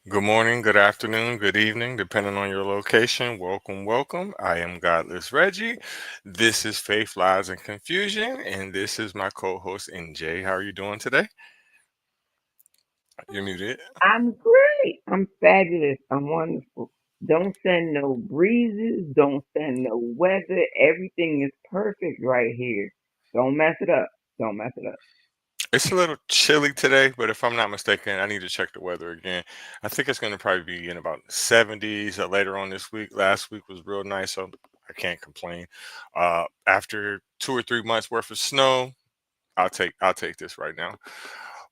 Good morning, good afternoon, good evening, depending on your location. Welcome, welcome. I am Godless Reggie. This is Faith, Lies, and Confusion, and this is my co-host NJ. How are you doing today? You're muted. I'm great. I'm fabulous. I'm wonderful. Don't send no breezes. Don't send no weather. Everything is perfect right here. Don't mess it up. Don't mess it up. It's a little chilly today, but if I'm not mistaken, I need to check the weather again. I think it's going to probably be in about 70s later on this week. Last week was real nice, so I can't complain. After 2 or 3 months worth of snow, I'll take this right now.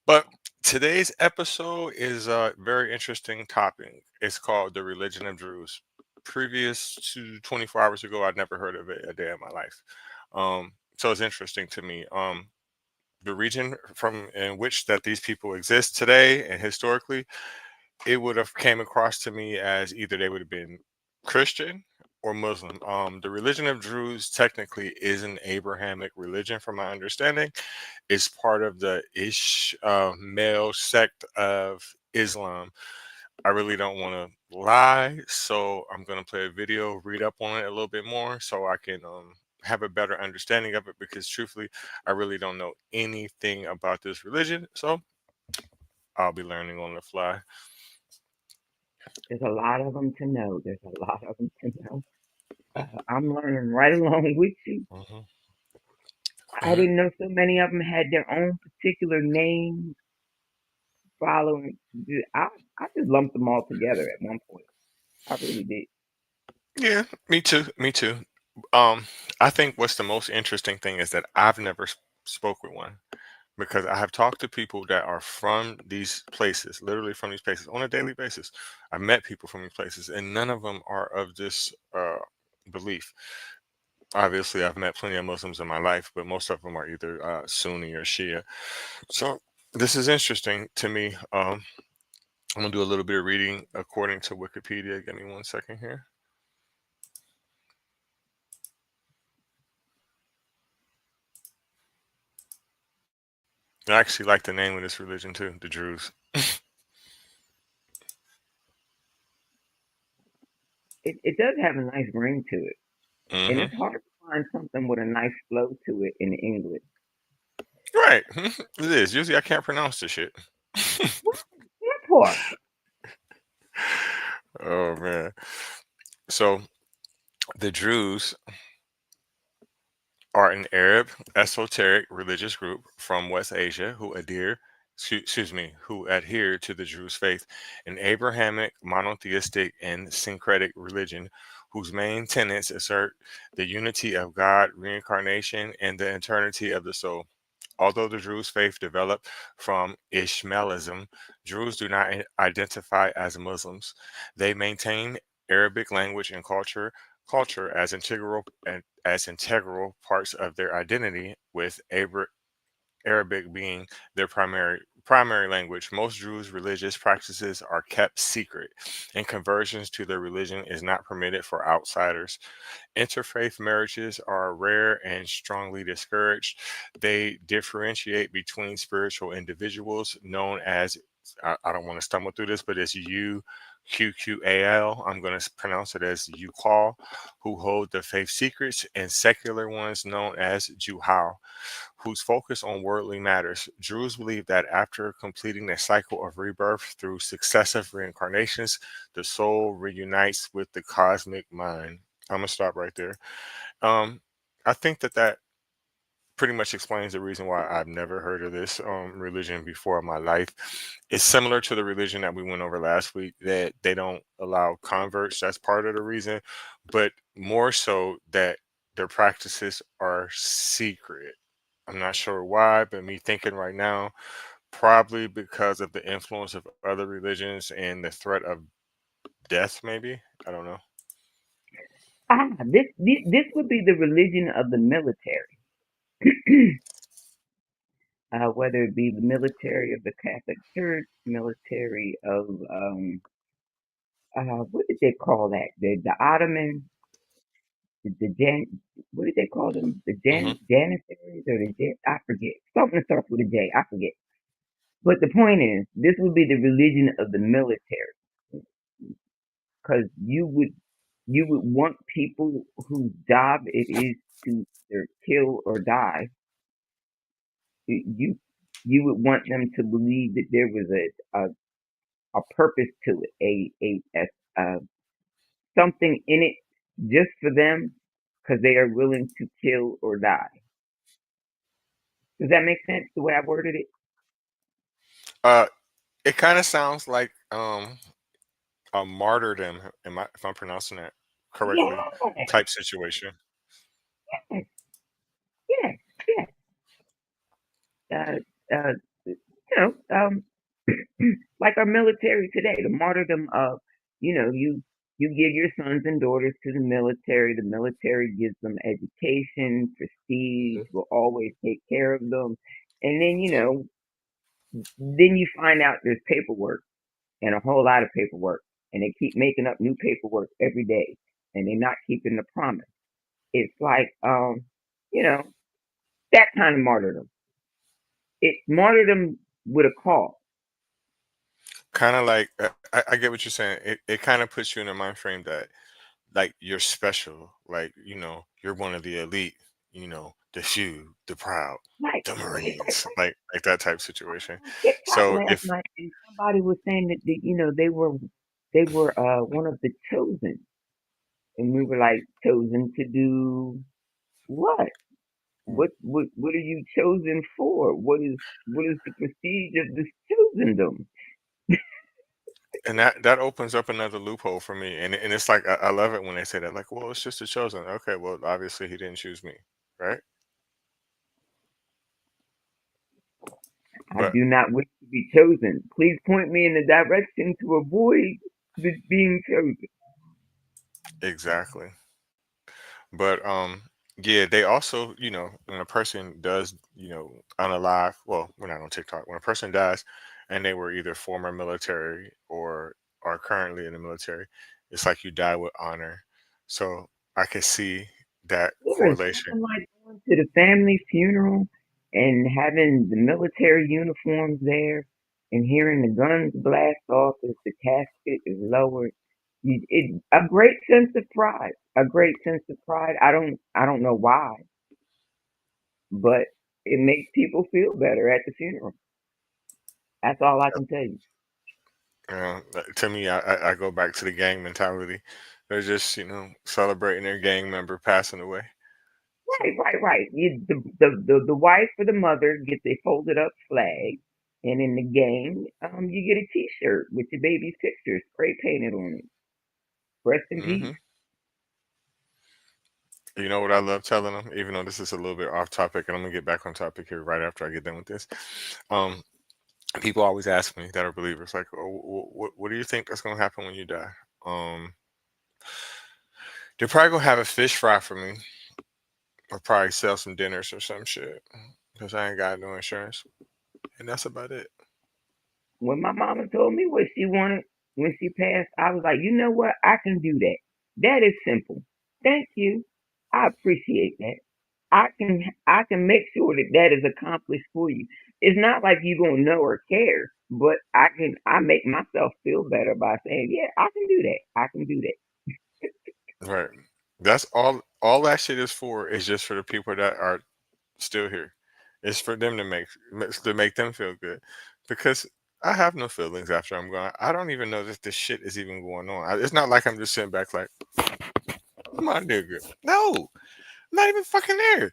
But today's episode is a very interesting topic. It's called the Religion of Druze. Previous to 24 hours ago, I'd never heard of it a day in my life. So it's interesting to me. The region from in which that these people exist today and historically, it would have came across to me as either they would have been Christian or Muslim. The religion of Druze technically is an Abrahamic religion, from my understanding. It's part of the Ishmael sect of Islam. I really don't want to lie, so I'm going to play a video, read up on it a little bit more so I can have a better understanding of it because truthfully, I really don't know anything about this religion, so I'll be learning on the fly. There's a lot of them to know. There's a lot of them to know. I'm learning right along with you. Mhm. I Mhm. didn't know so many of them had their own particular names following. I, I just lumped them all together at one point. I really did. Yeah, me too. Me too. Um, I think what's the most interesting thing is that I've never spoke with one because I have talked to people that are from these places, literally from these places on a daily basis. I've met people from these places, and none of them are of this belief. Obviously, I've met plenty of Muslims in my life, but most of them are either Sunni or Shia. So this is interesting to me. I'm gonna do a little bit of reading according to Wikipedia. Give me 1 second here. I actually like the name of this religion too, the Druze. It does have a nice ring to it, and Hmm. it's hard to find something with a nice flow to it in English. Right, it is. Usually, I can't pronounce this shit. What? That part. Oh man. So the Druze are an Arab esoteric religious group from West Asia who adhere to the Druze faith, an Abrahamic monotheistic and syncretic religion whose main tenets assert the unity of God, reincarnation, and the eternity of the soul. Although the Druze faith developed from Ishmaelism, Druze do not identify as Muslims. They maintain Arabic language and culture as integral parts of their identity, with Arabic being their primary language. Most Druze religious practices are kept secret, and conversions to their religion is not permitted for outsiders. Interfaith marriages are rare and strongly discouraged. They differentiate between spiritual individuals known as, I don't want to stumble through this, but it's UQQAL. I'm going to pronounce it as Uqal, who hold the faith secrets, and secular ones known as Juhal, whose focus on worldly matters. Druze believe that after completing a cycle of rebirth through successive reincarnations, the soul reunites with the cosmic mind. I'm gonna stop right there. Um, I think that pretty much explains the reason why I've never heard of this religion before in my life. It's similar to the religion that we went over last week, that they don't allow converts. That's part of the reason, but more so that their practices are secret. I'm not sure why, but me thinking right now, probably because of the influence of other religions and the threat of death, maybe. I don't know. This would be the religion of the military, whether it be the military of the Catholic Church, military of what did they call that? The Ottoman, the Jan, what did they call them? The Hmm. Janissaries or the Jan? I forget. Something that starts with a J. I forget. But the point is, this would be the religion of the military. because you would want people whose job it is to either kill or die. You you would want them to believe that there was a purpose to it, a something in it just for them, because they are willing to kill or die. Does that make sense the way I worded it? Uh, it kind of sounds like a martyrdom, if I'm pronouncing that correctly, Yes, type situation. yes, yes, yes. Uh, you know, like our military today, the martyrdom of, you give your sons and daughters to the military. The military gives them education, prestige, will always take care of them, and then you find out there's paperwork and a whole lot of paperwork, and they keep making up new paperwork every day, and they're not keeping the promise. It's like, you know, that kind of martyrdom. It's martyrdom with a cause. Kind of like I get what you're saying. It kind of puts you in a mind frame that like you're special, like you're one of the elite, the few, the proud, Right, the right, right, Marines, right. like that type I was situation. on TikTok So last if night, and somebody was saying that they were one of the chosen, and we were like, chosen to do what? What are you chosen for? What is the prestige of this chosendom? and that opens up another loophole for me, and it's like I love it when they say that, like, well, it's just a chosen. Okay, well, obviously he didn't choose me, right? I But do not wish to be chosen. Please point me in the direction to avoid this being chosen. exactly. But yeah, they also, when a person does, unalive, well, we're not on TikTok. When a person dies and they were either former military or are currently in the military, it's like you die with honor. So I can see that There is correlation. nothing like going to the family funeral and having the military uniforms there and hearing the guns blast off as the casket is lowered. A great sense of pride. A great sense of pride. I don't know why, but it makes people feel better at the funeral. That's all I can tell you. To me, I go back to the gang mentality. They're just, celebrating their gang member passing away. So, Right, right, right. The wife or the mother gets a folded up flag, and in the game, you get a T-shirt with your baby's picture spray painted on it. Rest in hmm peace. you know what I love telling them, even though this is a little bit off topic, and I'm gonna get back on topic here right after I get done with this. Um, People always ask me that are believers, like, oh, what do you think that's gonna happen when you die? Um, they're probably gonna have a fish fry for me, or probably sell some dinners or some shit, because I ain't got no insurance, and that's about it. When my mama told me what she wanted when she passed, I was like, you know what? I can do that. That is simple. Thank you. I appreciate that. I can make sure that that is accomplished for you. It's not like you gonna know or care, but I make myself feel better by saying, yeah, I can do that. I can do that. Right. That's all that shit is for, is just for the people that are still here. It's for them to make them feel good, because I have no feelings after I'm gone. I don't even know that this shit is even going on. It's not like I'm just sitting back like, my nigga. No, I'm not even fucking there.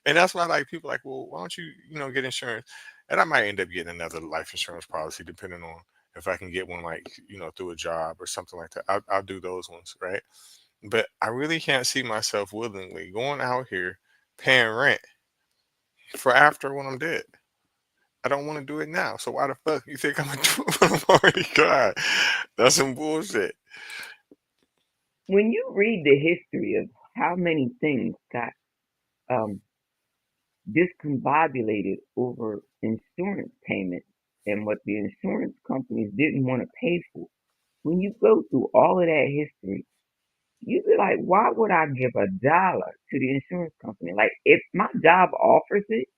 And that's why, like, people like, well, why don't you, get insurance? And I might end up getting another life insurance policy depending on if I can get one, like, through a job or something like that. I'll do those ones, right? But I really can't see myself willingly going out here paying rent for after when I'm dead. I don't want to do it now. So why the fuck you think I'm gonna do it when I'm already gone? That's some bullshit. When you read the history of how many things got um, discombobulated over insurance payments and what the insurance companies didn't want to pay for, when you go through all of that history, you be like, why would I give $1 to the insurance company? Like, if my job offers it,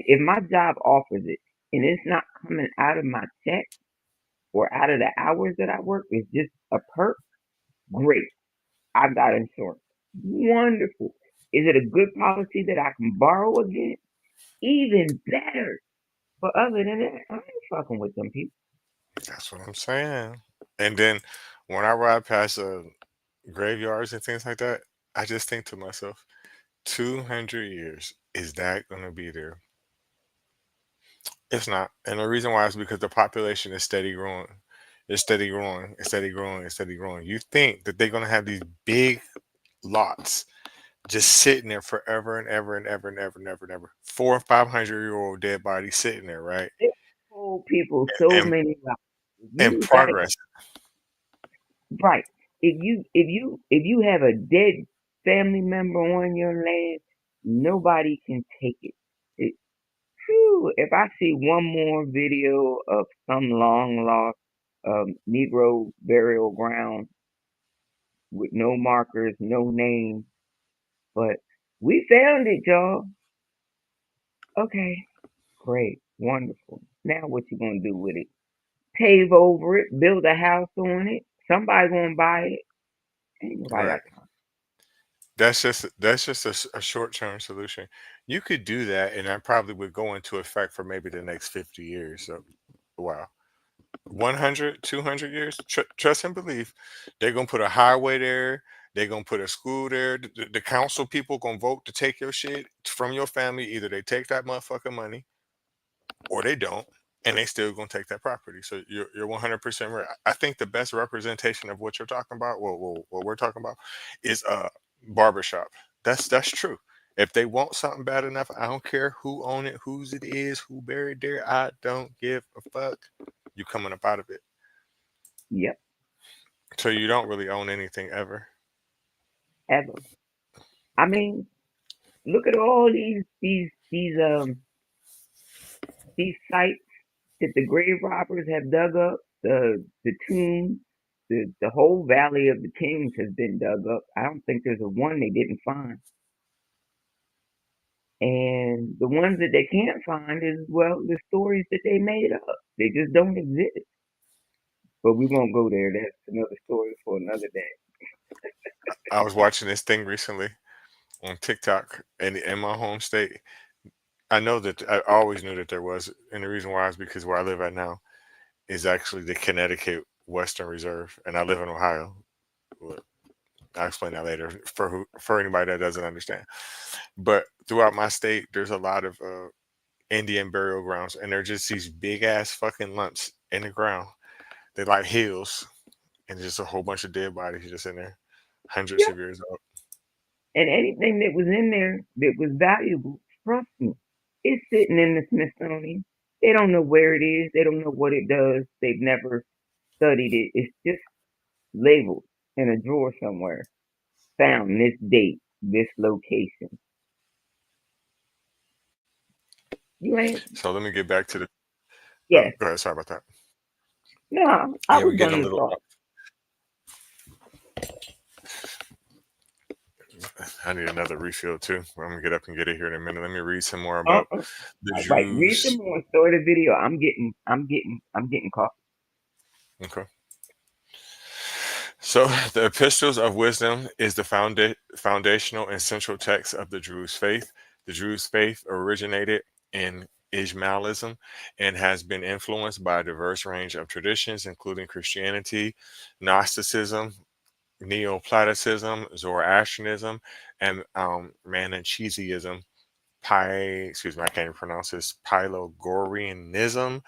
if my job offers it and it's not coming out of my check or out of the hours that I work, it's just a perk. Great. I've got insurance. Wonderful. Is it a good policy that I can borrow again? Even better. But other than that, I ain't fucking with them people. That's what I'm saying. And then when I ride past graveyards and things like that, I just think to myself, 200 years, is that going to be there? It's not. And the reason why is because the population is steady growing. It's steady growing, it's steady growing, it's steady growing. You think that they're going to have these big lots just sitting there forever and ever and ever and ever and ever and ever. 400 or 500-year-old dead bodies sitting there, right? They told people so And many lies. and You got progress. right. If you have a dead family member on your land, nobody can take it. It Whew, if I see one more video of some long lost Negro burial ground with no markers, no name, but we found it, y'all. Okay, great, wonderful. Now what you gonna do with it? Pave over it, build a house on it. Somebody gonna buy it. Ain't nobody got Right. time. That's just a short-term solution. You could do that, and that probably would go into effect for maybe the next 50 years. So, wow. 100, 200 years, trust and believe, they're gonna put a highway there. They're gonna put a school there. The council people gonna vote to take your shit from your family. Either they take that motherfucking money or they don't, and they still gonna take that property. So you're 100% right. I think the best representation of what you're talking about, what we're talking about, is a barbershop. That's true. If they want something bad enough, I don't care who own it, whose it is, who buried there. I don't give a fuck. You coming up out of it. Yep, So you don't really own anything ever. ever. I mean, look at all these sites that the grave robbers have dug up. The tombs, the whole Valley of the Kings has been dug up. I don't think there's a one they didn't find. And the ones that they can't find is, well, the stories that they made up. They just don't exist. But we won't go there. That's another story for another day. I was watching this thing recently on TikTok in my home state. I know that I always knew that there was, and the reason why is because where I live at now is actually the Connecticut Western Reserve, and I live in Ohio. Well, I'll explain that later for anybody that doesn't understand. But throughout my state, there's a lot of Indian burial grounds, and they're just these big ass fucking lumps in the ground. They're like hills, and just a whole bunch of dead bodies just in there, hundreds Yep. of years old. And anything that was in there that was valuable, trust me, it's sitting in the Smithsonian. They don't know where it is. They don't know what it does. They've never studied it. It's just labeled in a drawer somewhere. Found this date, this location. You ain't. So let me get back to the. Oh, Yes. go ahead. Sorry about that. No, I Yeah, we're was getting a going to little. talk. I need another refill too. I'm gonna get up and get it here in a minute. Let me read some more about Uh-uh. the Right. Read Jews. some more. Start the video. I'm getting coffee. Okay. So the Epistles of Wisdom is the foundational and central text of the Druze faith. The Druze faith originated in Ishmaelism and has been influenced by a diverse range of traditions, including Christianity, Gnosticism, Neoplatonism, Zoroastrianism, and Manichaeism. Excuse me, I can't even pronounce this. Pythagoreanism.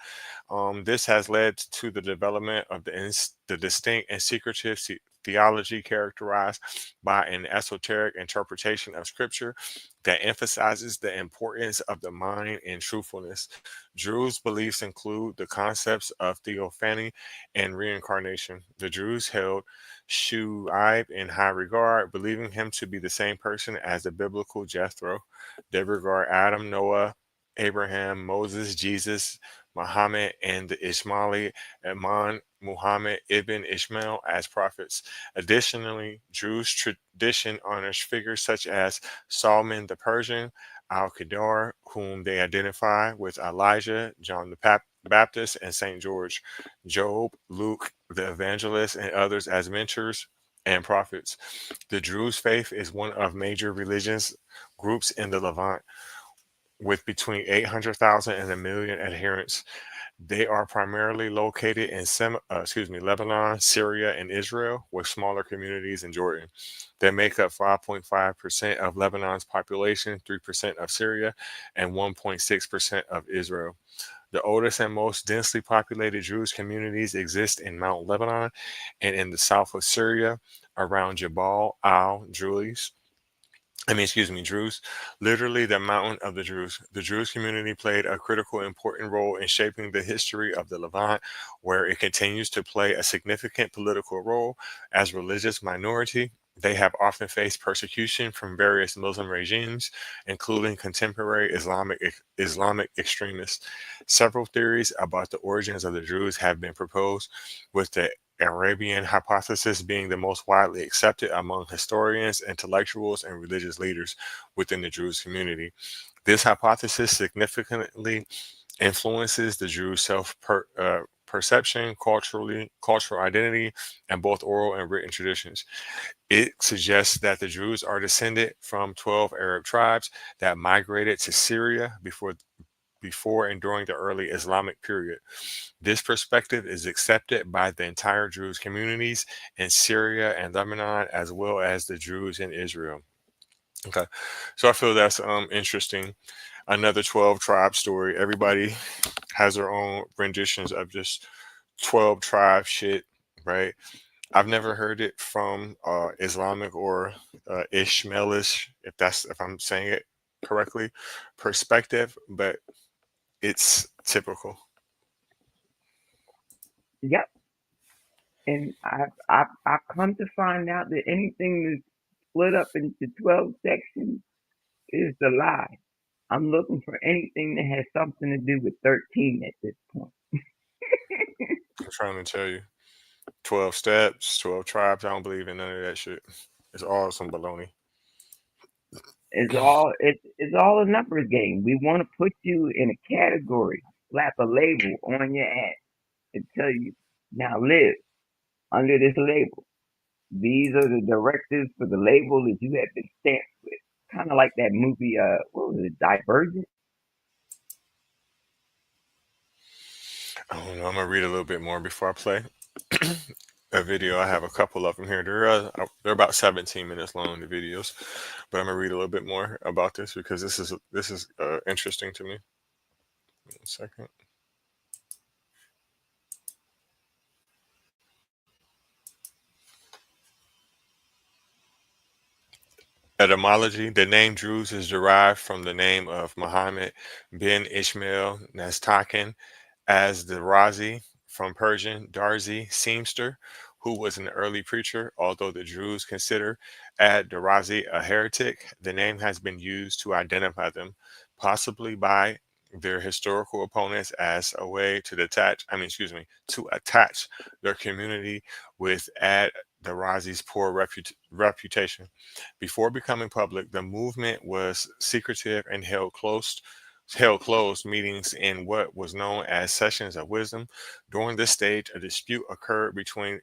This has led to the development of the distinct and secretive theology characterized by an esoteric interpretation of scripture that emphasizes the importance of the mind and truthfulness. Druze beliefs include the concepts of theophany and reincarnation. The Druze held Shu'aib in high regard, believing him to be the same person as the biblical Jethro. They regard Adam, Noah, Abraham, Moses, Jesus, Muhammad, and the Ismaili Imam Muhammad ibn Ishmael as prophets. Additionally, Jewish tradition honors figures such as Solomon the Persian, Al-Qadar, whom they identify with Elijah, John the Baptist, and St. George, Job, Luke, the evangelist, and others as mentors and prophets. The Druze faith is one of major religious groups in the Levant, with between 800,000 and a million adherents. They are primarily located in Lebanon, Syria, and Israel, with smaller communities in Jordan. They make up 5.5% of Lebanon's population, 3% of Syria, and 1.6% of Israel. The oldest and most densely populated Jewish communities exist in Mount Lebanon and in the south of Syria around Jabal al-Druze. Druze, literally the mountain of the Druze. The Druze community played a critical, important role in shaping the history of the Levant, where it continues to play a significant political role as religious minority. They have often faced persecution from various Muslim regimes, including contemporary Islamic extremists. Several theories about the origins of the Druze have been proposed, with the Arabian hypothesis being the most widely accepted among historians, intellectuals, and religious leaders within the Druze community. This hypothesis significantly influences the Jews' perception, cultural identity, and both oral and written traditions. It suggests that the Druze are descended from 12 Arab tribes that migrated to Syria before and during the early Islamic period. This perspective is accepted by the entire Druze communities in Syria and Lebanon, as well as the Druze in Israel. Okay, so I feel that's interesting. Another 12 tribe story. Everybody has their own renditions of just 12 tribe shit, right? I've never heard it from Islamic or Ishmaelish, if I'm saying it correctly, perspective, but it's typical. Yep. And I've come to find out that anything that's split up into 12 sections is a lie. I'm looking for anything that has something to do with 13 at this point. I'm trying to tell you. 12 steps, 12 tribes. I don't believe in none of that shit. It's all some baloney. It's all a numbers game. We want to put you in a category, slap a label on your ass, and tell you now live under this label. These are the directives for the label that you have been stamped with. Kind of like that movie, what was it, Divergent? I don't know. I'm gonna read a little bit more before I play a video. I have a couple of them here. They're about 17 minutes long, the videos, but I'm gonna read a little bit more about this because this is interesting to me. 1 second. Etymology: the name Druze is derived from the name of Muhammad bin Ishmael Nastakin as the Razi, from Persian Darzi, seamster, who was an early preacher. Although the Druze consider ad-Darazi a heretic, the name has been used to identify them, possibly by their historical opponents, as a way to to attach their community with ad-Darazi's poor reputation. Before becoming public, the movement was secretive and held closed meetings in what was known as sessions of wisdom. During this stage, a dispute occurred between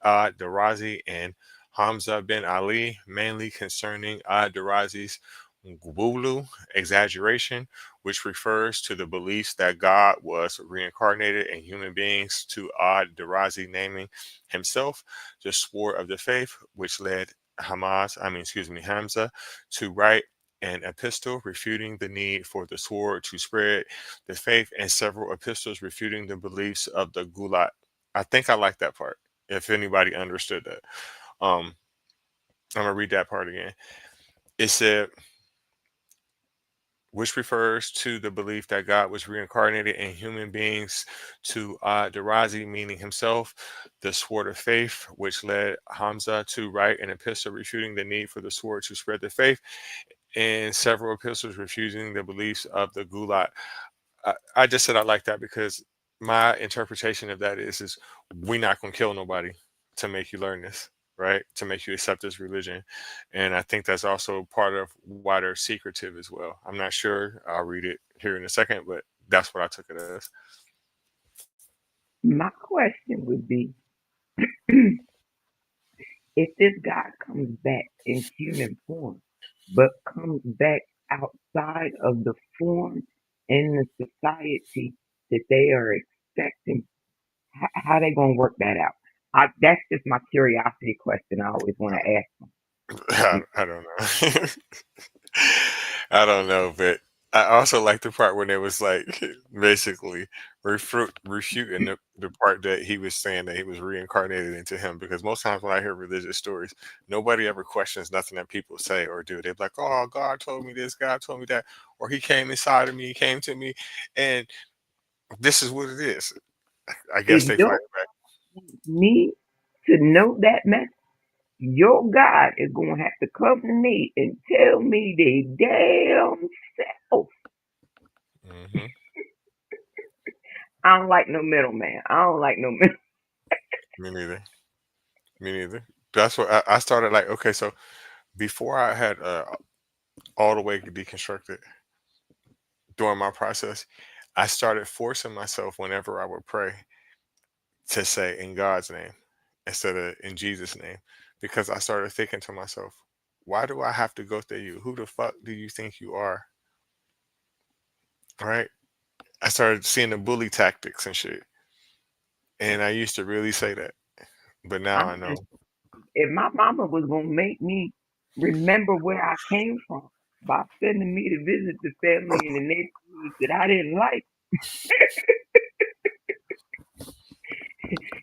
Darazi and Hamza bin Ali, mainly concerning Darazi's Gwulu exaggeration, which refers to the beliefs that God was reincarnated in human beings, to Darazi naming himself the sword of the faith, which led Hamza to write an epistle refuting the need for the sword to spread the faith, and several epistles refuting the beliefs of the Gulat. I think I like that part. If anybody understood that, um, I'm gonna read that part again. It said, which refers to the belief that God was reincarnated in human beings, to Darazi, meaning himself, the sword of faith, which led Hamza to write an epistle refuting the need for the sword to spread the faith, and several epistles refuting the beliefs of the Gulat. I just said I like that because my interpretation of that is we not gonna kill nobody to make you learn this, right? To make you accept this religion, and I think that's also part of why they're secretive as well. I'm not sure. I'll read it here in a second, but that's what I took it as. My question would be if this God comes back in human form, but comes back outside of the form and the society that they are expecting, how they gonna work that out? That's just my curiosity question. I always want to ask them. I don't know. I don't know, but I also like the part when it was like basically refuting the part that he was saying that he was reincarnated into him. Because most times when I hear religious stories, nobody ever questions nothing that people say or do. They're like, "Oh, God told me this, God told me that," or "He came inside of me, he came to me," and this is what it is. I guess If they you fight back. need to know that message, your God is gonna have to come to me and tell me the damn self. Hmm. I don't like no middleman. I don't like no middle. Me neither. Me neither. That's what I started like. Okay, so before I had all the way deconstructed during my process, I started forcing myself whenever I would pray to say in God's name instead of in Jesus' name, because I started thinking to myself, why do I have to go through you? Who the fuck do you think you are? Right? I started seeing the bully tactics and shit, and I used to really say that, but now I know. If my mama was gonna make me remember where I came from by sending me to visit the family in the neighborhoods that I didn't like,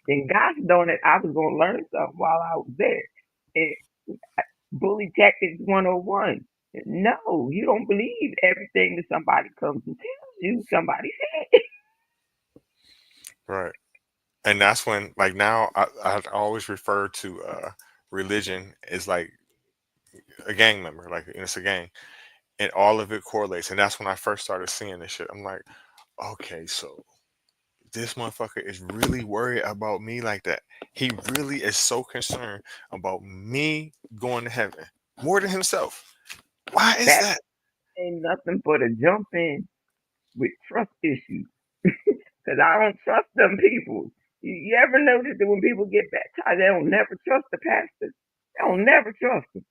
then gosh darn it, I was gonna learn something while I was there. And bully tactics 101. No, you don't believe everything that somebody comes and tells you. Somebody said. Right. And that's when like now I always refer to religion as like a gang member, like it's a gang, and all of it correlates. And that's when I first started seeing this shit. I'm like, okay, so this motherfucker is really worried about me like that. He really is so concerned about me going to heaven more than himself. Why is That that? ain't nothing but a jump in with trust issues. Because I don't trust them people. You ever notice that when people get baptized, they don't never trust the pastor? They don't never trust them.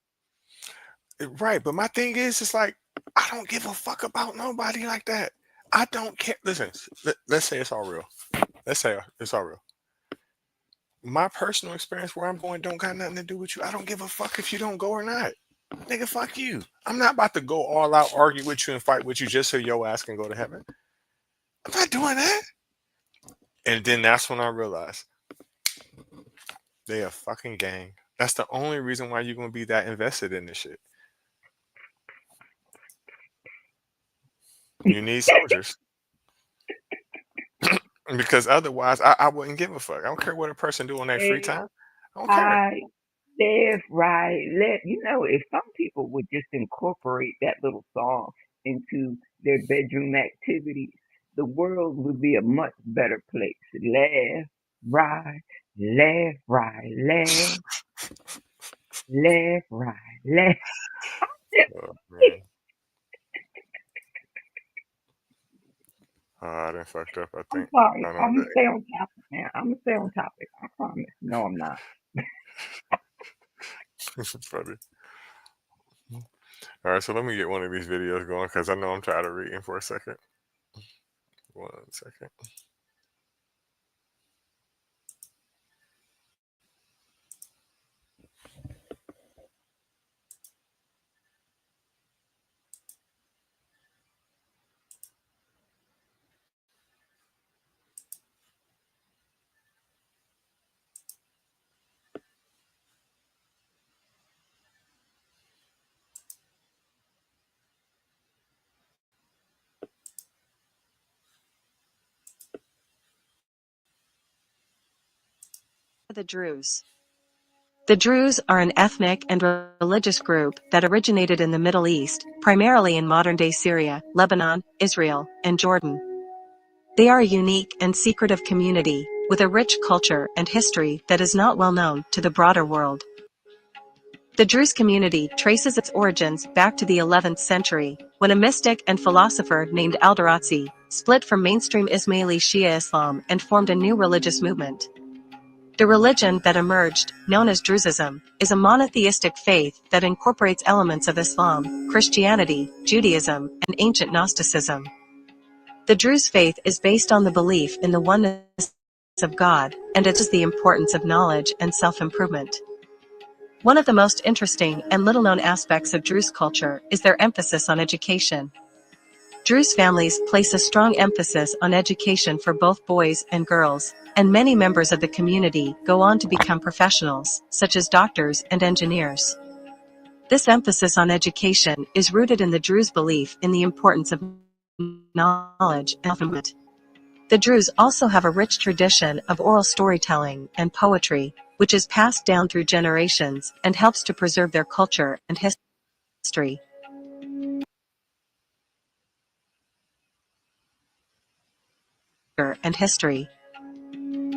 Right, but my thing is, it's like I don't give a fuck about nobody like that. I don't care. Listen, let's say it's all real. Let's say it's all real. My personal experience where I'm going don't got nothing to do with you. I don't give a fuck if you don't go or not. Nigga, fuck you. I'm not about to go all out, argue with you, and fight with you just so your ass can go to heaven. I'm not doing that. And then that's when I realized they a fucking gang. That's the only reason why you're gonna be that invested in this shit. You need soldiers. Because otherwise I wouldn't give a fuck. I don't care what a person do on their free And time. I don't care. I left, right, left. You know, if some people would just incorporate that little song into their bedroom activities, the world would be a much better place. Left, right, left, right, left. Oh, man. I done fucked up, I I'm think. sorry. I know I'm gonna that. stay on topic, man. I'm gonna stay on topic. I promise. No, I'm not. This is funny. All right, so let me get one of these videos going because I know I'm tired of reading for a second. 1 second. The Druze. The Druze are an ethnic and religious group that originated in the Middle East, primarily in modern-day Syria, Lebanon, Israel, and Jordan. They are a unique and secretive community with a rich culture and history that is not well known to the broader world. The Druze community traces its origins back to the 11th century, when a mystic and philosopher named Al-Darazi split from mainstream Ismaili Shia Islam and formed a new religious movement. The religion that emerged, known as Druzism, is a monotheistic faith that incorporates elements of Islam, Christianity, Judaism, and ancient Gnosticism. The Druze faith is based on the belief in the oneness of God, and it is the importance of knowledge and self-improvement. One of the most interesting and little-known aspects of Druze culture is their emphasis on education. Druze families place a strong emphasis on education for both boys and girls, and many members of the community go on to become professionals, such as doctors and engineers. This emphasis on education is rooted in the Druze belief in the importance of knowledge and self-improvement. The Druze also have a rich tradition of oral storytelling and poetry, which is passed down through generations and helps to preserve their culture and history.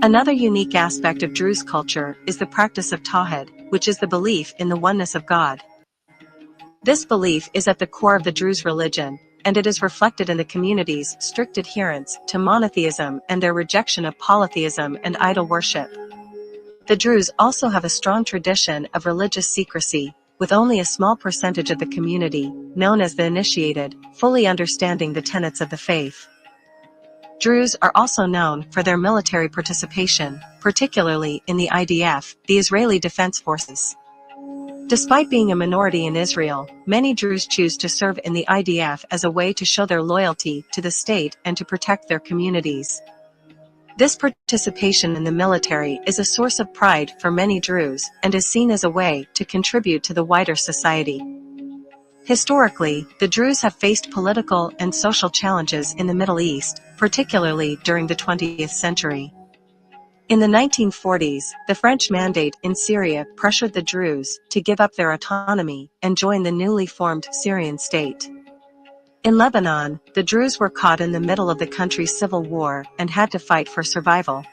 Another unique aspect of Druze culture is the practice of Tawhid, which is the belief in the oneness of God. This belief is at the core of the Druze religion, and it is reflected in the community's strict adherence to monotheism and their rejection of polytheism and idol worship. The Druze also have a strong tradition of religious secrecy, with only a small percentage of the community, known as the initiated, fully understanding the tenets of the faith. Druze are also known for their military participation, particularly in the IDF, the Israeli Defense Forces. Despite being a minority in Israel, many Druze choose to serve in the IDF as a way to show their loyalty to the state and to protect their communities. This participation in the military is a source of pride for many Druze and is seen as a way to contribute to the wider society. Historically, the Druze have faced political and social challenges in the Middle East, particularly during the 20th century. In the 1940s, the French mandate in Syria pressured the Druze to give up their autonomy and join the newly formed Syrian state. In Lebanon, the Druze were caught in the middle of the country's civil war and had to fight for survival.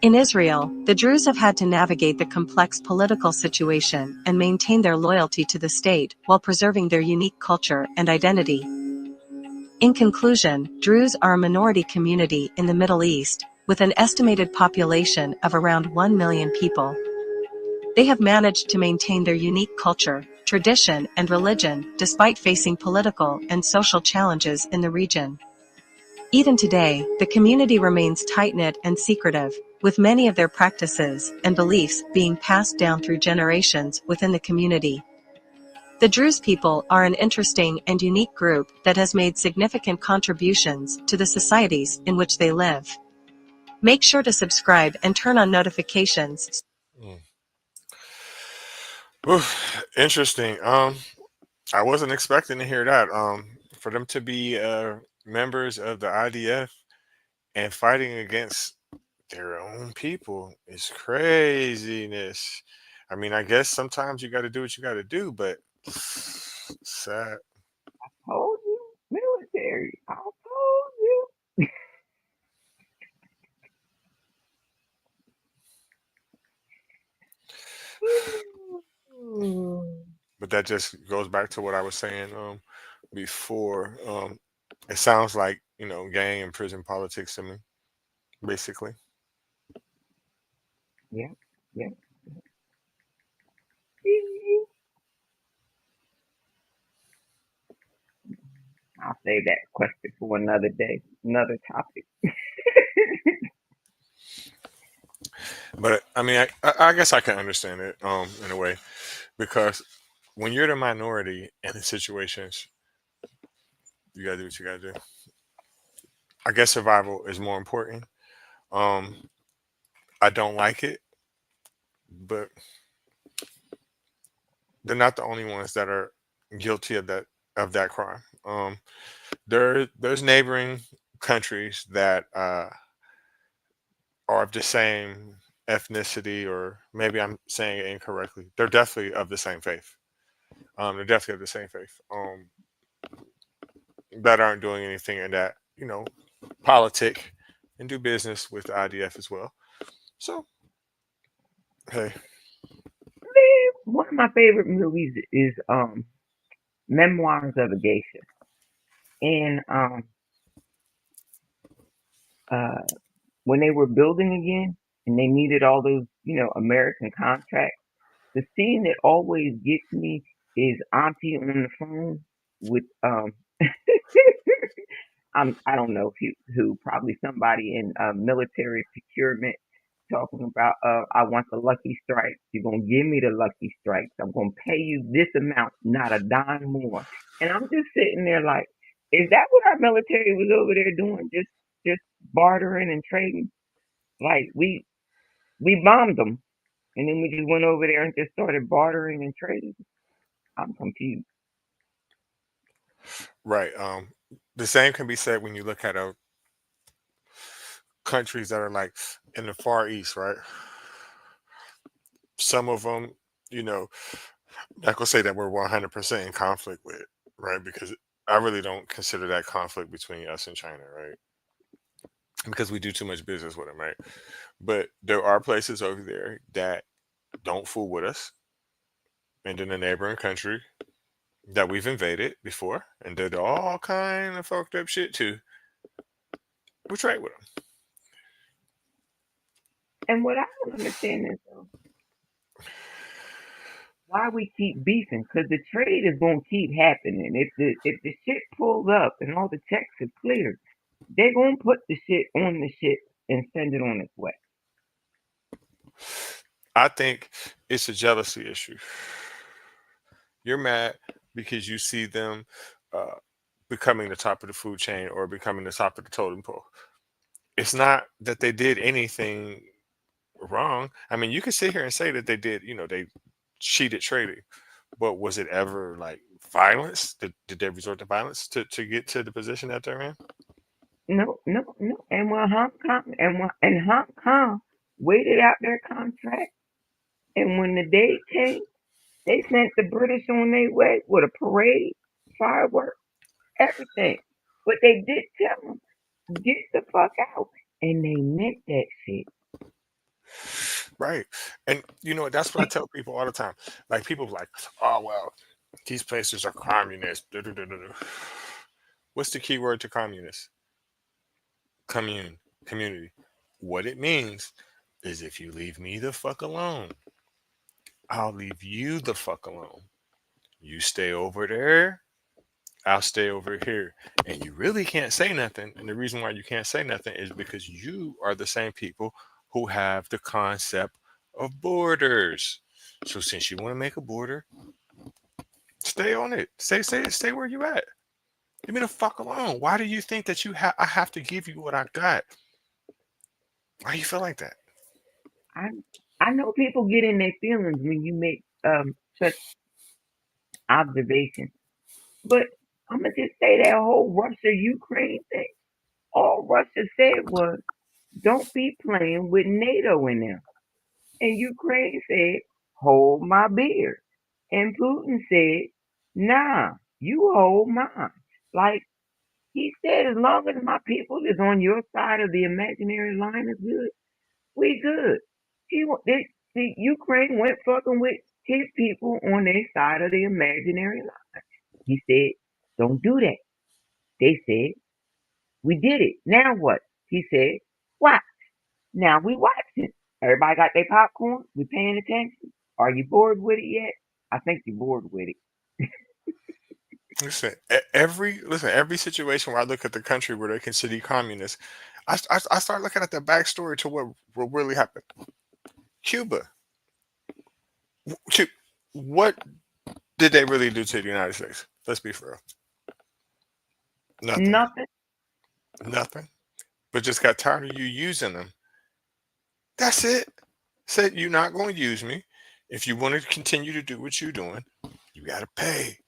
In Israel, the Druze have had to navigate the complex political situation and maintain their loyalty to the state while preserving their unique culture and identity. In conclusion, Druze are a minority community in the Middle East, with an estimated population of around 1 million people. They have managed to maintain their unique culture, tradition, and religion despite facing political and social challenges in the region. Even today, the community remains tight-knit and secretive, with many of their practices and beliefs being passed down through generations within the community. The Druze people are an interesting and unique group that has made significant contributions to the societies in which they live. Make sure to subscribe and turn on notifications. Mm. Oof, interesting. I wasn't expecting to hear that. For them to be members of the IDF and fighting against their own people is craziness. I mean, I guess sometimes you got to do what you got to do, but sad. Told you, military. I told you. But that just goes back to what I was saying before. It sounds like gang and prison politics to me, basically. Yeah, yeah. I'll save that question for another day, another topic. But I mean, I guess I can understand it in a way because when you're the minority in the situations, you gotta do what you gotta do. I guess survival is more important. Um, I don't like it, but they're not the only ones that are guilty of that crime. There's neighboring countries that are of the same ethnicity, or maybe I'm saying it incorrectly. They're definitely of the same faith. They're definitely of the same faith. That aren't doing anything in that politic and do business with the IDF as well. So hey, One of my favorite movies is Memoirs of a Geisha. And uh when they were building again, and they needed all those, American contracts. The scene that always gets me is Auntie on the phone with I don't know who, probably somebody in military procurement talking about I want the lucky strikes. You're gonna give me the lucky strikes. I'm gonna pay you this amount, not a dime more. And I'm just sitting there like, is that what our military was over there doing? Just bartering and trading? Like we bombed them and then we just went over there and just started bartering and trading. I'm confused. Right. The same can be said when you look at countries that are like in the Far East, right? Some of them, you know, not gonna say that we're 100% in conflict with, right? Because I really don't consider that conflict between us and China, right? Because we do too much business with them, right? But there are places over there that don't fool with us, and in a neighboring country that we've invaded before and did all kind of fucked up shit to. We trade with them. And what I don't understand is why we keep beefing, because the trade is going to keep happening. If the shit pulls up and all the checks are cleared, they're going to put the shit on the ship and send it on its way. I think it's a jealousy issue. You're mad because you see them uh, becoming the top of the food chain or becoming the top of the totem pole. It's not that they did anything wrong. I mean, you can sit here and say that they did, they cheated trading, but was it ever like violence? Did they resort to violence to get to the position that they're in? No, no, no. And Hong Kong waited out their contract, and when the day came, they sent the British on their way with a parade, fireworks, everything. But they did tell them, get the fuck out, and they meant that shit. Right. And that's what I tell people all the time. Like people like, oh well, these places are communist. duh, duh, duh, duh, duh." What's the key word to communist? Commune, community. What it means is if you leave me the fuck alone, I'll leave you the fuck alone. You stay over there, I'll stay over here. And you really can't say nothing. And the reason why you can't say nothing is because you are the same people who have the concept of borders. So since you want to make a border, stay on it. Stay where you at. Leave me the fuck alone. Why do you think that I have to give you what I got? Why do you feel like that? I I know people get in their feelings when you make such observations, but I'm gonna just say that whole Russia Ukraine thing. All Russia said was, "Don't be playing with NATO in there," and Ukraine said, "Hold my beer," and Putin said, "Nah, you hold mine." Like he said, as long as my people is on your side of the imaginary line is good, we good. See, Ukraine went fucking with his people on their side of the imaginary line. He said, "Don't do that." They said, "We did it. Now what?" He said, "Watch. Now we watching. Everybody got their popcorn. We paying attention. Are you bored with it yet? I think you're bored with it." Listen, every situation where I look at the country where they consider communist, I start looking at the backstory to what really happened. Cuba. What did they really do to the United States? Let's be for real. Nothing. Nothing. Nothing. But just got tired of you using them. That's it. Said you're not going to use me. If you want to continue to do what you're doing, you got to pay.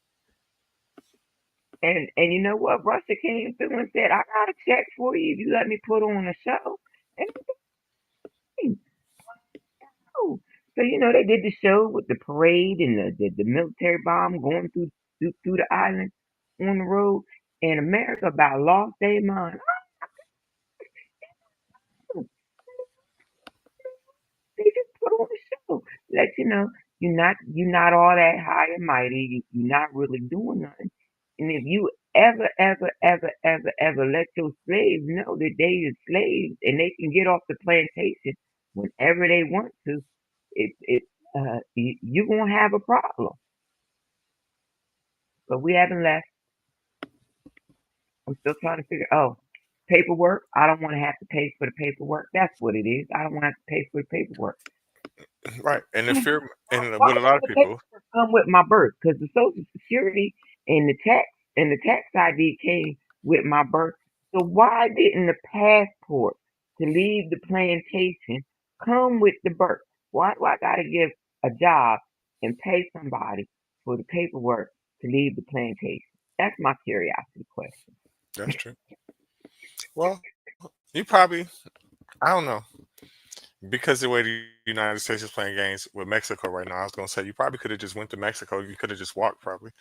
And you know what? Russia came through and said, "I got a check for you if you let me put on a show." And oh, so they did the show with the parade and the military bomb going through the island on the road, and America about lost their mind. Oh, they just put on the show, let you know you're not all that high and mighty. You're not really doing nothing. And if you ever let your slaves know that they are slaves and they can get off the plantation whenever they want to, you're gonna have a problem. But we haven't left. I'm still trying to figure. Oh, paperwork. I don't want to have to pay for the paperwork. That's what it is. I don't want to have to pay for the paperwork. Right. And the fear, and Why with a lot does of the people, paperwork come with my birth? Because the Social Security and the tax ID came with my birth. So why didn't the passport to leave the plantation come with the birth? Why I gotta give a job and pay somebody for the paperwork to leave the plantation? That's my curiosity question. that's true. Well, you probably, I don't know, because the way the United States is playing games with Mexico right now, I was gonna say you probably could have just went to Mexico. You could have just walked probably,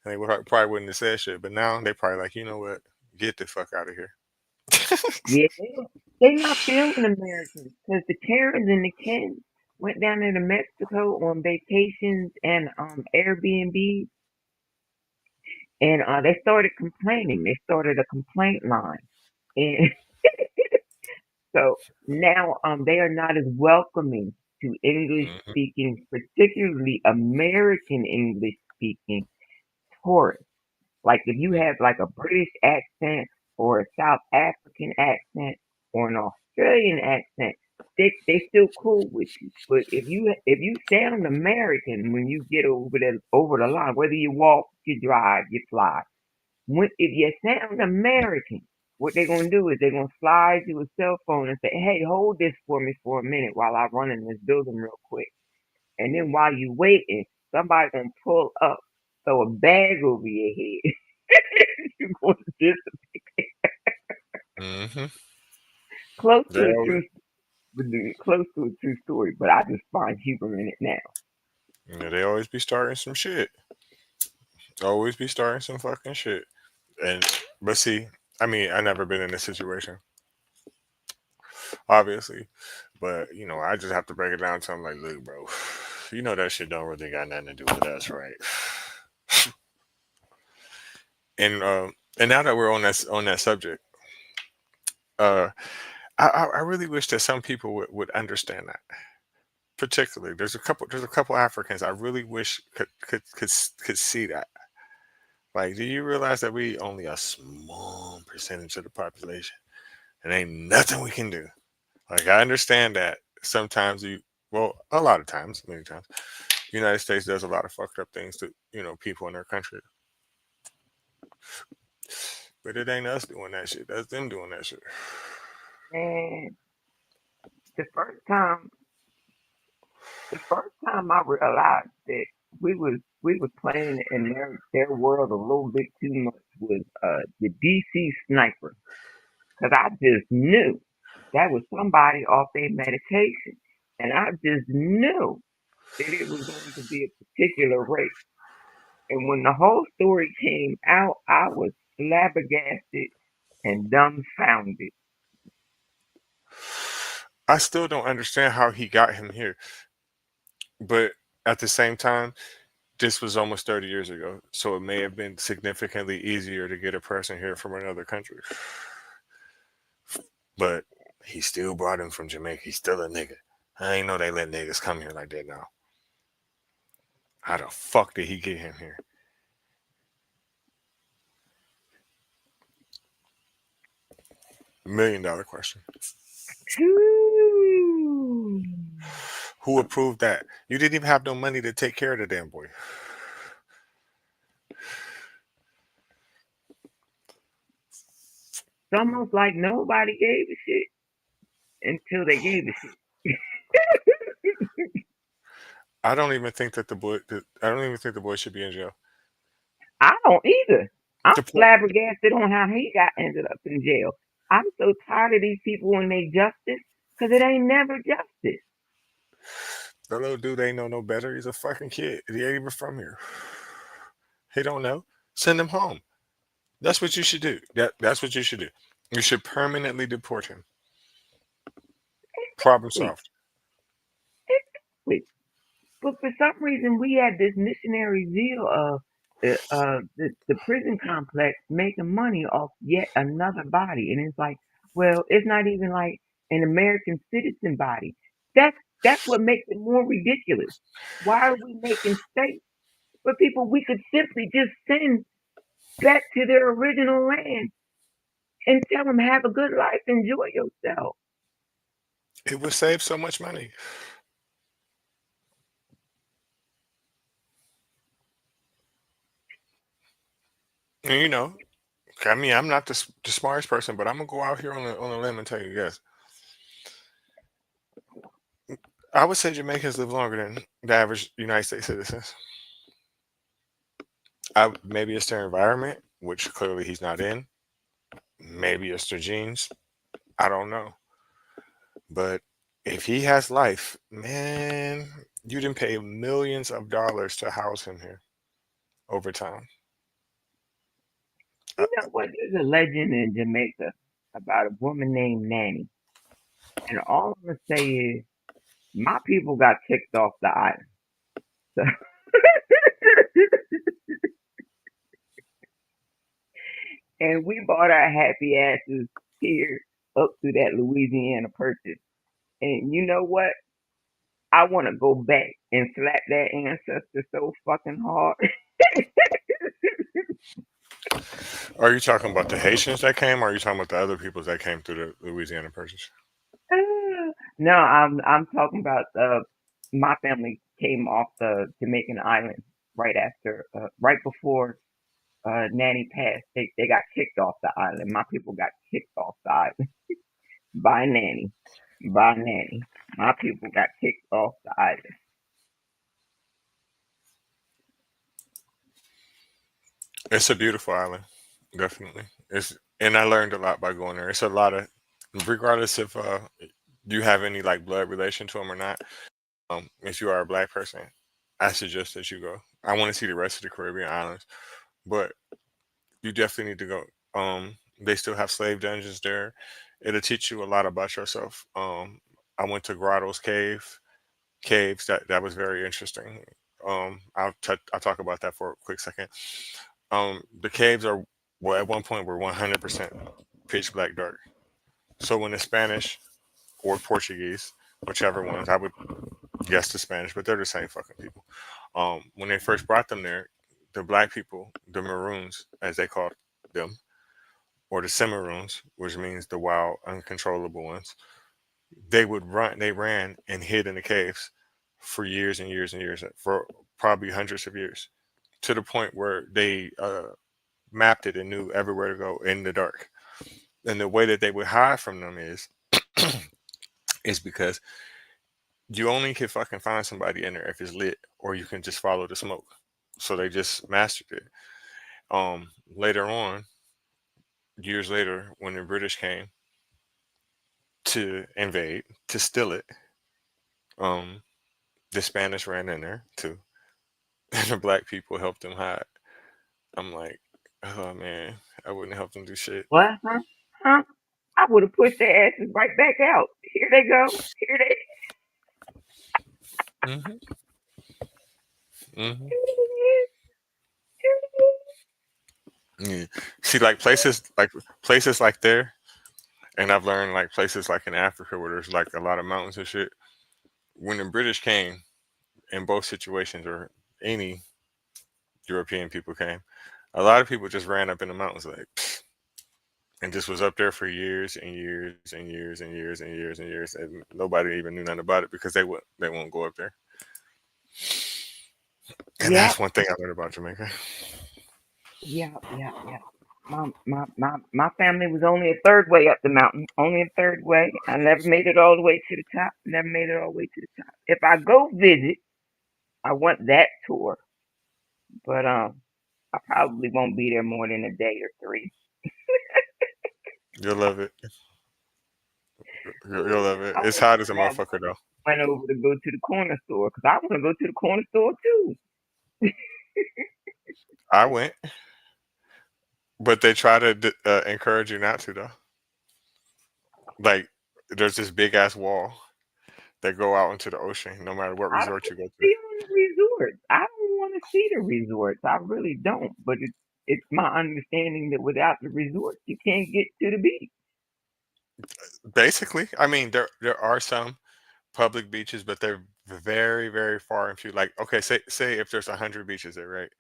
and they would probably wouldn't have said shit. But now they probably like, you know what, get the fuck out of here. Yeah, they not feeling Americans because the Karens and the Kens went down into Mexico on vacations and Airbnb, and they started complaining. They started a complaint line, and so now they are not as welcoming to English Hmm. speaking, particularly American English speaking tourists. Like if you have like a British accent or a South African accent or an Australian accent, they still cool with you. But if you sound American when you get over the line, whether you walk, you drive, you fly, if you sound American, what they're gonna do is they're gonna slide you a cell phone and say, "Hey, hold this for me for a minute while I run in this building real quick." And then while you waiting, somebody gonna pull up, throw a bag over your head. You're going to Hmm. close to They a always, true, close to a true story. But I just find humor in it now. yeah, they always be starting some shit. Always be starting some fucking shit. And but see, I mean, I never been in this situation, obviously. But I just have to break it down to them like, look, bro, you know that shit don't really got nothing to do with us, right? And now that we're on that subject, uh, I really wish that some people would understand that. Particularly, there's a couple Africans I really wish could see that. Like, do you realize that we only a small percentage of the population, and ain't nothing we can do? Like, I understand that sometimes well, a lot of times, many times, the United States does a lot of fucked up things to people in their country, but it ain't us doing that shit. That's them doing that shit. And the first time, the first time I realized that we was playing in their world a little bit too much was the DC sniper, because I just knew that was somebody off their medication, and I just knew that it was going to be a particular race. And when the whole story came out, I was flabbergasted and dumbfounded. I still don't understand how he got him here, but at the same time, this was almost 30 years ago, so it may have been significantly easier to get a person here from another country. But he still brought him from Jamaica. He's still a nigga. I ain't know they let niggas come here like that now. How the fuck did he get him here? $1 million question. Whew. Who approved that? You didn't even have no money to take care of the damn boy. It's almost like nobody gave a shit until they gave a shit. I don't even think that the boy. I don't even think the boy should be in jail. I don't either. I'm The point. flabbergasted on how he got ended up in jail. I'm so tired of these people and they justice, because it ain't never justice. The little dude ain't know no better. He's a fucking kid. He ain't even from here. He don't know. Send him home. That's what you should do. That's what you should do. You should permanently deport him. Problem Wait, solved. wait. But for some reason, we had this missionary zeal of the prison complex making money off yet another body. And it's like, well, it's not even like an American citizen body. That's that's what makes it more ridiculous. Why are we making states for people we could simply just send back to their original land and tell them have a good life, enjoy yourself? It would save so much money. And I mean, I'm not the smartest person, but I'm gonna go out here on a limb and tell you, yes, I would say Jamaicans live longer than the average United States citizens. Maybe it's their environment, which clearly he's not in. Maybe it's their genes. I don't know. But if he has life, man, you didn't pay millions of dollars to house him here over time. Uh, You know what? There's a legend in Jamaica about a woman named Nanny, and all I'm gonna say is my people got kicked off the island. So, and we bought our happy asses here up to that Louisiana purchase. And you know what? I want to go back and slap that ancestor so fucking hard. are you talking about the Haitians that came, or are you talking about the other peoples that came through the Louisiana Purchase? No, I'm talking about my family came off the Jamaican island right before Nanny passed. They got kicked off the island. My people got kicked off the island by Nanny, by Nanny. My people got kicked off the island. It's a beautiful island, definitely. And I learned a lot by going there. It's a lot of, regardless if you have any like blood relation to them or not. If you are a black person, I suggest that you go. I want to see the rest of the Caribbean islands, but you definitely need to go. They still have slave dungeons there. It'll teach you a lot about yourself. I went to Grotto's caves. That was very interesting. I'll talk about that for a quick second. The caves are, well, at one point were 100% pitch black dark. So when the Spanish or Portuguese, whichever ones, I would guess the Spanish, but they're the same fucking people. When they first brought them there, the black people, the Maroons, as they called them, or the Cimarroons, which means the wild, uncontrollable ones, they would run. They ran and hid in the caves for years and years and years, for probably hundreds of years, to the point where they mapped it and knew everywhere to go in the dark. And the way that they would hide from them is because you only can fucking find somebody in there if it's lit, or you can just follow the smoke. So they just mastered it. Later on, years later, when the British came to invade, to steal it, um, the Spanish ran in there too, and the black people helped them hide. I'm like, oh man, I wouldn't help them do shit. What? Huh? Huh? I would have pushed their asses right back out. Here they go. Here they. Hmm. Hmm. Yeah. See, like places like there, and I've learned like places like in Africa where there's like a lot of mountains and shit. When the British came, in both situations, or any European people came, a lot of people just ran up in the mountains like, and just was up there for years and years and years and years and years and years, and nobody even knew nothing about it because they won't go up there. And Yeah, that's one thing I learned about Jamaica. yeah. My family was only a third way up the mountain. Only a third way. I never made it all the way to the top. Never made it all the way to the top. If I go visit, I want that tour. But I probably won't be there more than a day or three. You'll love it. You'll love it. I It's wish hot as a I motherfucker though. went over to go to the corner store because I want to go to the corner store too. I went, but they try to encourage you not to though. Like there's this big ass wall that go out into the ocean, no matter what I don't resort want you go to to. see on the resorts. I don't want to see the resorts. I really don't. But it's my understanding that without the resorts, you can't get to the beach. Basically, I mean there are some, public beaches, but they're very, very far and few. Like, okay, say if there's 100 beaches there, right?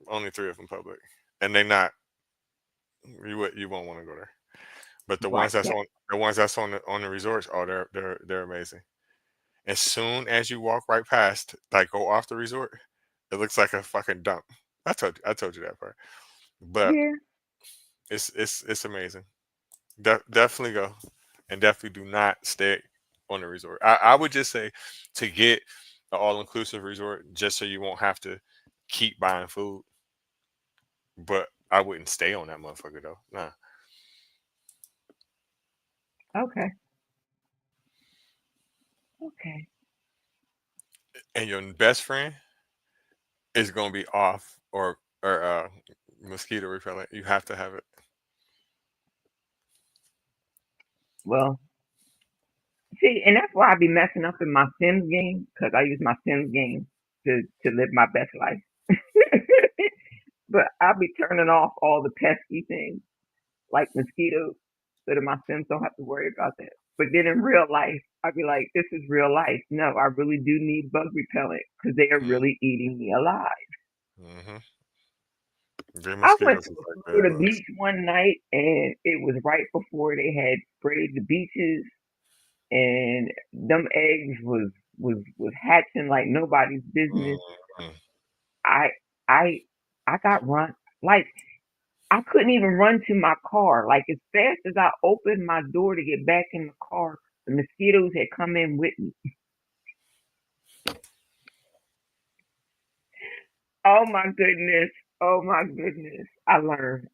Only 3 of them public, and they not you won't want to go there. But Right. That, the ones that's on the resorts, oh, they're amazing. As soon as you walk right past, like go off the resort, it looks like a fucking dump. I told you that part, but yeah. it's amazing. Definitely go, and definitely do not stay on the resort. I would just say to get an all inclusive resort, just so you won't have to keep buying food. But I wouldn't stay on that motherfucker though. Nah. Okay. Okay. And your best friend is gonna be off or mosquito repellent. You have to have it. Well, see, and that's why I be messing up in my Sims game because I use my Sims game to live my best life. But I'll be turning off all the pesky things like mosquitoes so that my Sims don't have to worry about that. But then in real life, I'd be like, this is real life. No, I really do need bug repellent because they are really eating me alive. Mm-hmm. Them I went mosquitoes to is a like bed Florida bugs. beach one night and it was right before they had sprayed the beaches and them eggs was hatching like nobody's business. Mm-hmm. I I I got run like I couldn't even run to my car. Like as fast as I opened my door to get back in the car, the mosquitoes had come in with me. Oh my goodness. Oh my goodness. I learned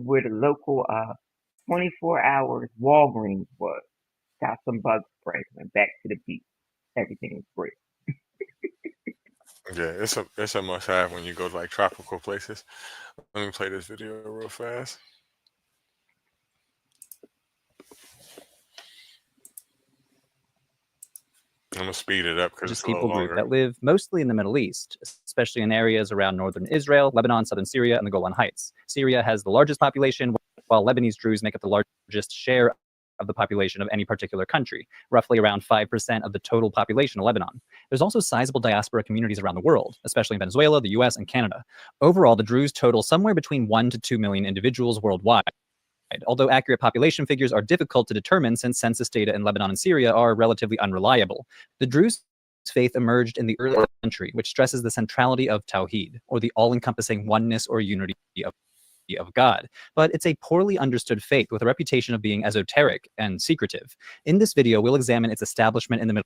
where the local 24 hours Walgreens was. Got some bug spray. Went back to the beach. Everything was great. Yeah, it's a must have when you go to like tropical places. Let me play this video real fast. I'm gonna speed it up because it's Just a little people group longer. that live mostly in the Middle East, especially in areas around northern Israel, Lebanon, southern Syria, and the Golan Heights. Syria has the largest population, while Lebanese Druze make up the largest share of the population of any particular country, roughly around 5% of the total population of Lebanon. There's also sizable diaspora communities around the world, especially in Venezuela, the US, and Canada. Overall, the Druze total somewhere between 1 to 2 million individuals worldwide. Although accurate population figures are difficult to determine since census data in Lebanon and Syria are relatively unreliable, the Druze faith emerged in the early century, which stresses the centrality of Tawhid, or the all-encompassing oneness or unity of God. But it's a poorly understood faith with a reputation of being esoteric and secretive. In this video, we'll examine its establishment in the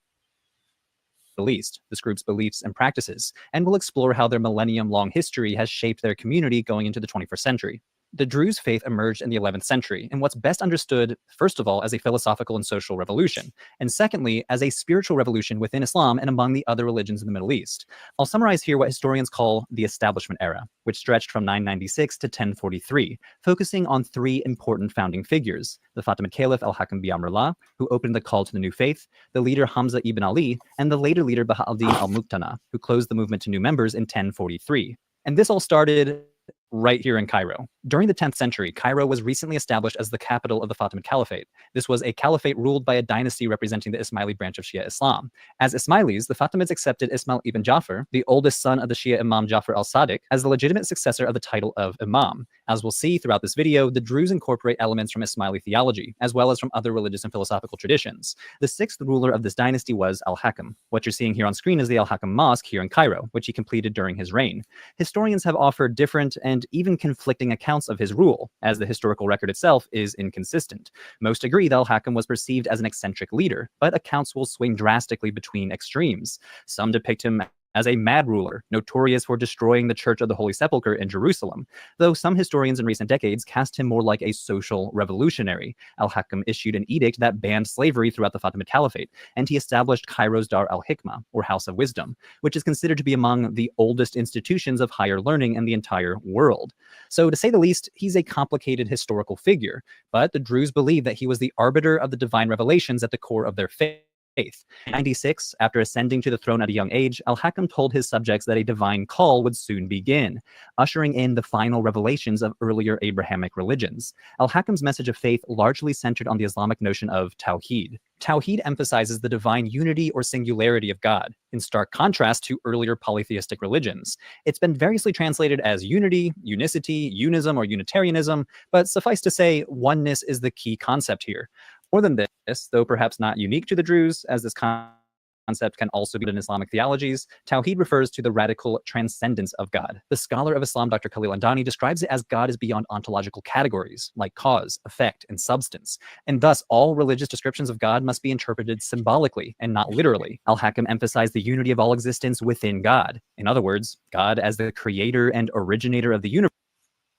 Middle East, this group's beliefs and practices, and we'll explore how their millennium-long history has shaped their community going into the 21st century. The Druze faith emerged in the 11th century, and what's best understood, first of all, as a philosophical and social revolution, and secondly, as a spiritual revolution within Islam and among the other religions in the Middle East. I'll summarize here what historians call the Establishment Era, which stretched from 996 to 1043, focusing on 3 important founding figures: the Fatimid Caliph al-Hakam bi Amrullah, who opened the call to the new faith, the leader Hamza ibn Ali, and the later leader Baha al-Din al-Muqtana, who closed the movement to new members in 1043. And this all started right here in Cairo. During the 10th century, Cairo was recently established as the capital of the Fatimid Caliphate. This was a caliphate ruled by a dynasty representing the Ismaili branch of Shia Islam. As Ismailis, the Fatimids accepted Ismail ibn Jafar, the oldest son of the Shia Imam Jafar al-Sadiq, as the legitimate successor of the title of Imam. As we'll see throughout this video, the Druze incorporate elements from Ismaili theology, as well as from other religious and philosophical traditions. The 6th ruler of this dynasty was al-Hakam. What you're seeing here on screen is the al-Hakam Mosque here in Cairo, which he completed during his reign. Historians have offered different and even conflicting accounts of his rule, as the historical record itself is inconsistent. Most agree that al-Hakam was perceived as an eccentric leader, but accounts will swing drastically between extremes. Some depict him as a mad ruler, notorious for destroying the Church of the Holy Sepulchre in Jerusalem, though some historians in recent decades cast him more like a social revolutionary. Al-Hakam issued an edict that banned slavery throughout the Fatimid Caliphate, and he established Cairo's Dar al-Hikmah, or House of Wisdom, which is considered to be among the oldest institutions of higher learning in the entire world. So to say the least, he's a complicated historical figure, but the Druze believe that he was the arbiter of the divine revelations at the core of their faith. faith. In 96, after ascending to the throne at a young age, Al-Hakam told his subjects that a divine call would soon begin, ushering in the final revelations of earlier Abrahamic religions. Al-Hakam's message of faith largely centered on the Islamic notion of tawhid. Tawhid emphasizes the divine unity or singularity of God, in stark contrast to earlier polytheistic religions. It's been variously translated as unity, unicity, unism, or Unitarianism, but suffice to say, oneness is the key concept here. More than this, though perhaps not unique to the Druze, as this concept can also be in Islamic theologies, Tawhid refers to the radical transcendence of God. The scholar of Islam, Dr. Khalil Andani, describes it as God is beyond ontological categories like cause, effect, and substance, and thus all religious descriptions of God must be interpreted symbolically and not literally. Al-Hakam emphasized the unity of all existence within God. In other words, God as the creator and originator of the universe.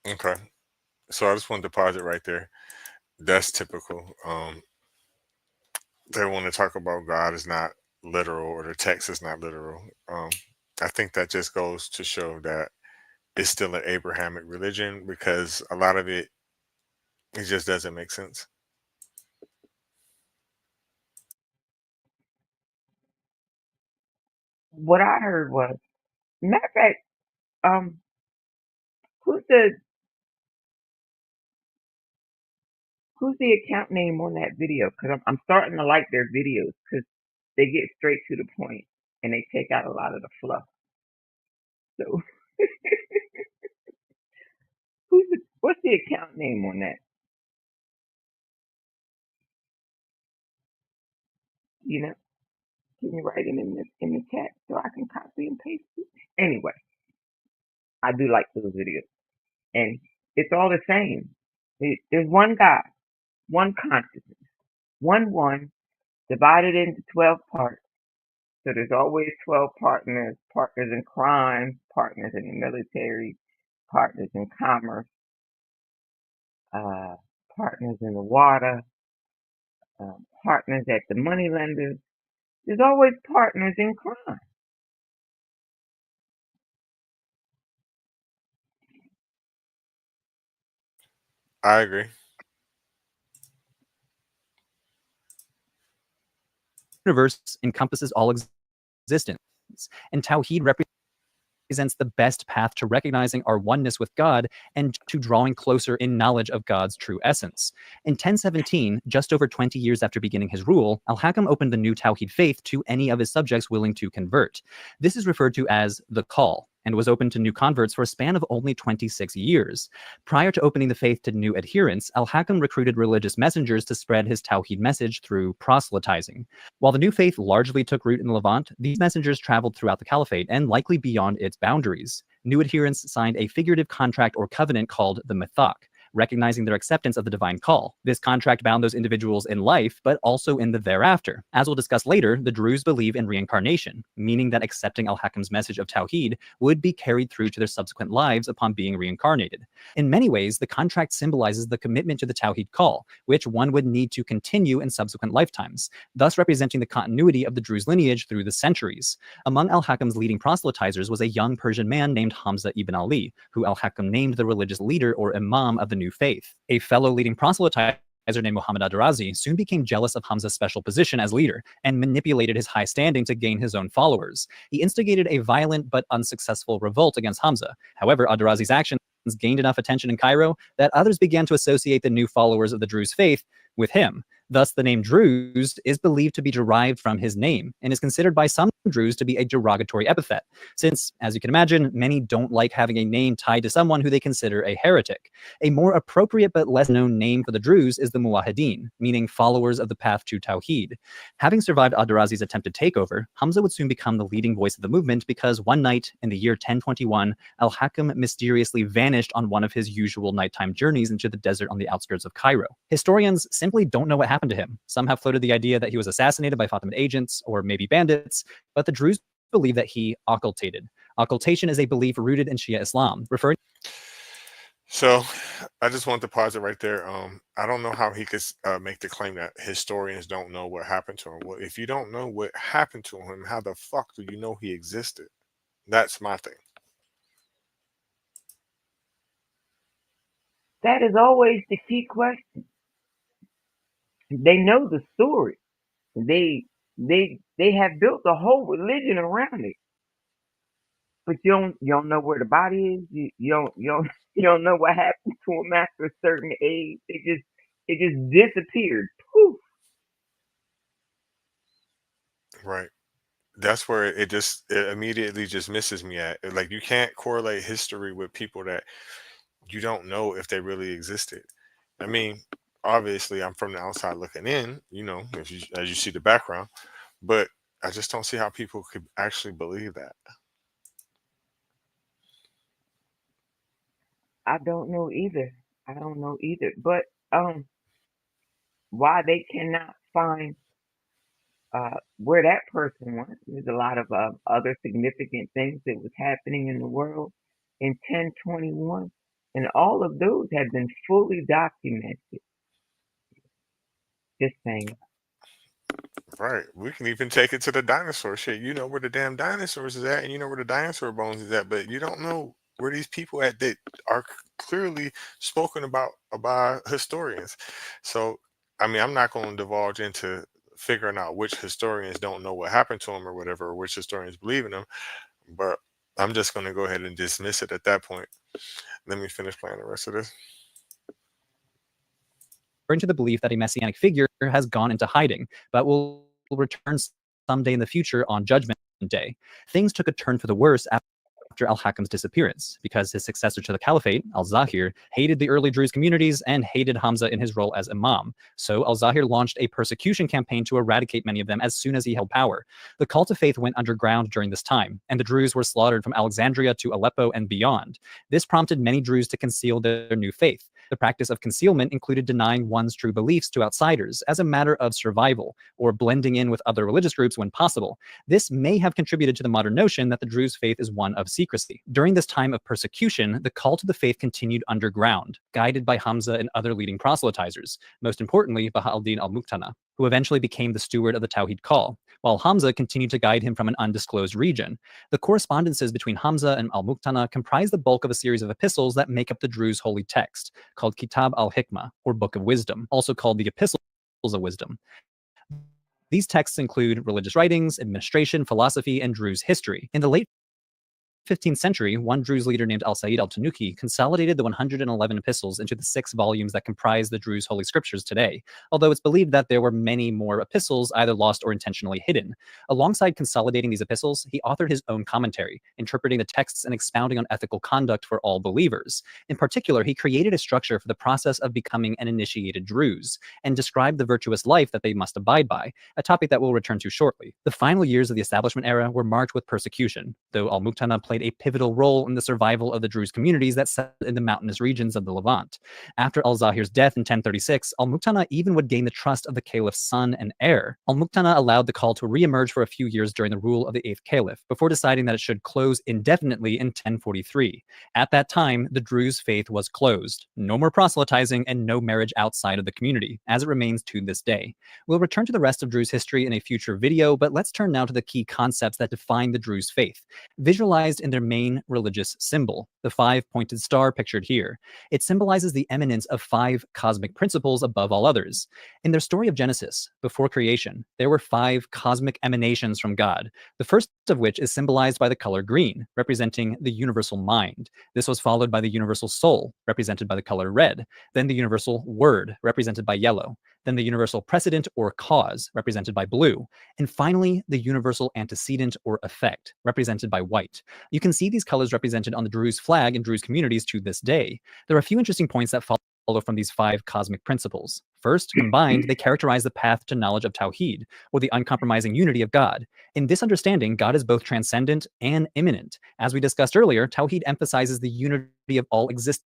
Okay. So I just want to pause it right there. That's typical. They want to talk about God is not literal or the text is not literal. I think that just goes to show that it's still an Abrahamic religion because a lot of it just doesn't make sense. What I heard was, matter of fact, um, who's the who's the account name on that video? Because I'm starting to like their videos because they get straight to the point and they take out a lot of the fluff. So what's the account name on that? You know, can you write it in the chat so I can copy and paste it? Anyway, I do like those videos, and it's all the same. There's one God, one consciousness, one divided into 12 parts. So there's always 12 partners, partners in crime, partners in the military, partners in commerce, uh, partners in the water, partners at the money lenders. There's always partners in crime. I agree. Universe encompasses all existence, and Tawhid represents the best path to recognizing our oneness with God and to drawing closer in knowledge of God's true essence. In 1017, just over 20 years after beginning his rule, Al-Hakam opened the new Tawhid faith to any of his subjects willing to convert. This is referred to as the call, and was open to new converts for a span of only 26 years. Prior to opening the faith to new adherents, Al-Hakam recruited religious messengers to spread his Tawhid message through proselytizing. While the new faith largely took root in the Levant, these messengers traveled throughout the caliphate and likely beyond its boundaries. New adherents signed a figurative contract or covenant called the Mithaq, recognizing their acceptance of the divine call. This contract bound those individuals in life, but also in the thereafter. As we'll discuss later, the Druze believe in reincarnation, meaning that accepting Al-Hakam's message of Tawhid would be carried through to their subsequent lives upon being reincarnated. In many ways, the contract symbolizes the commitment to the Tawhid call, which one would need to continue in subsequent lifetimes, thus representing the continuity of the Druze lineage through the centuries. Among Al-Hakam's leading proselytizers was a young Persian man named Hamza ibn Ali, who Al-Hakam named the religious leader or imam of the new faith. A fellow leading proselytizer named Muhammad Adarazi soon became jealous of Hamza's special position as leader and manipulated his high standing to gain his own followers. He instigated a violent but unsuccessful revolt against Hamza. However, Adarazi's actions gained enough attention in Cairo that others began to associate the new followers of the Druze faith with him. Thus, the name Druze is believed to be derived from his name and is considered by some Druze to be a derogatory epithet, since, as you can imagine, many don't like having a name tied to someone who they consider a heretic. A more appropriate but less known name for the Druze is the Muwahideen, meaning followers of the path to Tawhid. Having survived Adarazi's attempted takeover, Hamza would soon become the leading voice of the movement because one night in the year 1021, Al-Hakam mysteriously vanished on one of his usual nighttime journeys into the desert on the outskirts of Cairo. Historians simply don't know what happened to him. Some have floated the idea that he was assassinated by Fatimid agents or maybe bandits, but the Druze believe that he occultated. Occultation is a belief rooted in Shia Islam, referring. So I just want to pause it right there. I don't know how he could make the claim that historians don't know what happened to him. Well, if you don't know what happened to him, how the fuck do you know he existed? That's my thing. That is always the key question. They know the story. They They have built a whole religion around it, but you don't know where the body is. You don't you don't know what happened to them after a certain age. It just disappeared. Poof. Right. That's where it immediately just misses me at. Like, you can't correlate history with people that you don't know if they really existed. I mean, obviously, I'm from the outside looking in, if you, as you see the background, but I just don't see how people could actually believe that. I don't know either. I don't know either. But why they cannot find where that person went. There's a lot of other significant things that was happening in the world in 1021, and all of those have been fully documented. Just saying. Right. We can even take it to the dinosaur shit. You know where the damn dinosaurs is at, and you know where the dinosaur bones is at, but you don't know where these people at that are clearly spoken about by historians. So, I mean, I'm not going to divulge into figuring out which historians don't know what happened to them or whatever, or which historians believe in them, but I'm just going to go ahead and dismiss it at that point. Let me finish playing the rest of this. Into the belief that a messianic figure has gone into hiding, but will return someday in the future on Judgment Day. Things took a turn for the worse after al-Hakam's disappearance, because his successor to the caliphate, al-Zahir, hated the early Druze communities and hated Hamza in his role as imam. So al-Zahir launched a persecution campaign to eradicate many of them as soon as he held power. The cult of faith went underground during this time, and the Druze were slaughtered from Alexandria to Aleppo and beyond. This prompted many Druze to conceal their new faith. The practice of concealment included denying one's true beliefs to outsiders as a matter of survival, or blending in with other religious groups when possible. This may have contributed to the modern notion that the Druze faith is one of secrecy. During this time of persecution, the cult of the faith continued underground, guided by Hamza and other leading proselytizers, most importantly Baha al-Din al-Muqtana, who eventually became the steward of the Tawhid call, while Hamza continued to guide him from an undisclosed region. The correspondences between Hamza and al-Muqtana comprise the bulk of a series of epistles that make up the Druze holy text, called Kitab al-Hikmah, or Book of Wisdom, also called the Epistles of Wisdom. These texts include religious writings, administration, philosophy, and Druze history. In the late 15th century, one Druze leader named Al-Sa'id al-Tanuki consolidated the 111 epistles into the 6 volumes that comprise the Druze holy scriptures today, although it's believed that there were many more epistles either lost or intentionally hidden. Alongside consolidating these epistles, he authored his own commentary, interpreting the texts and expounding on ethical conduct for all believers. In particular, he created a structure for the process of becoming an initiated Druze, and described the virtuous life that they must abide by, a topic that we'll return to shortly. The final years of the establishment era were marked with persecution, though al-Muqtana played a pivotal role in the survival of the Druze communities that settled in the mountainous regions of the Levant. After al-Zahir's death in 1036, al-Muqtana even would gain the trust of the caliph's son and heir. Al-Muqtana allowed the call to re-emerge for a few years during the rule of the 8th caliph, before deciding that it should close indefinitely in 1043. At that time, the Druze faith was closed. No more proselytizing and no marriage outside of the community, as it remains to this day. We'll return to the rest of Druze history in a future video, but let's turn now to the key concepts that define the Druze faith, visualized in their main religious symbol, the 5-pointed star pictured here. It symbolizes the eminence of 5 cosmic principles above all others. In their story of Genesis, before creation, there were 5 cosmic emanations from God, the first of which is symbolized by the color green, representing the universal mind. This was followed by the universal soul, represented by the color red, then the universal word, represented by yellow, then the universal precedent or cause, represented by blue, and finally the universal antecedent or effect, represented by white. You can see these colors represented on the Druze flag in Druze communities to this day. There are a few interesting points that follow from these 5 cosmic principles. First, combined, they characterize the path to knowledge of Tawhid, or the uncompromising unity of God. In this understanding, God is both transcendent and immanent. As we discussed earlier, Tawhid emphasizes the unity of all existence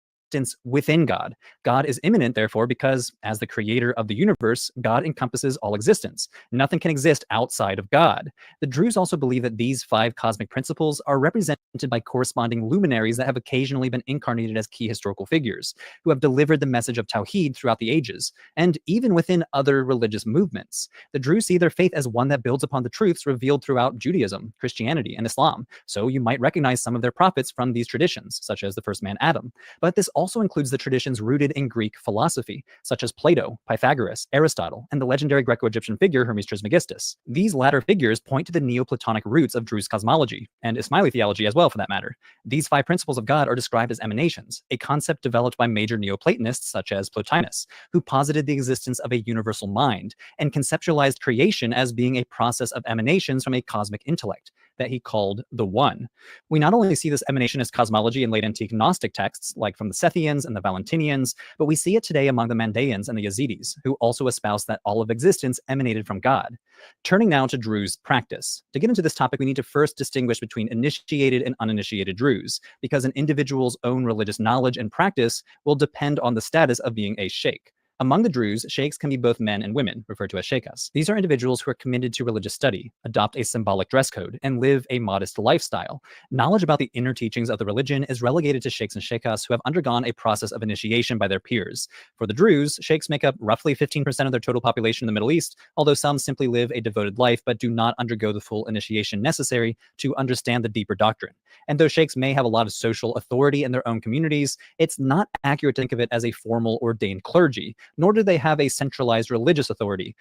within God. God is immanent, therefore, because as the creator of the universe, God encompasses all existence. Nothing can exist outside of God. The Druze also believe that these 5 cosmic principles are represented by corresponding luminaries that have occasionally been incarnated as key historical figures, who have delivered the message of Tawhid throughout the ages, and even within other religious movements. The Druze see their faith as one that builds upon the truths revealed throughout Judaism, Christianity, and Islam, so you might recognize some of their prophets from these traditions, such as the first man Adam. But this also includes the traditions rooted in Greek philosophy, such as Plato, Pythagoras, Aristotle, and the legendary Greco-Egyptian figure Hermes Trismegistus. These latter figures point to the Neoplatonic roots of Druze cosmology, and Ismaili theology as well for that matter. These 5 principles of God are described as emanations, a concept developed by major Neoplatonists such as Plotinus, who posited the existence of a universal mind and conceptualized creation as being a process of emanations from a cosmic intellect that he called the One. We not only see this emanationist cosmology in late antique Gnostic texts, like from the Sethians and the Valentinians, but we see it today among the Mandaeans and the Yazidis, who also espouse that all of existence emanated from God. Turning now to Druze practice. To get into this topic, we need to first distinguish between initiated and uninitiated Druze, because an individual's own religious knowledge and practice will depend on the status of being a sheikh. Among the Druze, sheikhs can be both men and women, referred to as sheikhas. These are individuals who are committed to religious study, adopt a symbolic dress code, and live a modest lifestyle. Knowledge about the inner teachings of the religion is relegated to sheikhs and sheikhas who have undergone a process of initiation by their peers. For the Druze, sheikhs make up roughly 15% of their total population in the Middle East, although some simply live a devoted life but do not undergo the full initiation necessary to understand the deeper doctrine. And though sheikhs may have a lot of social authority in their own communities, it's not accurate to think of it as a formal ordained clergy, nor do they have a centralized religious authority.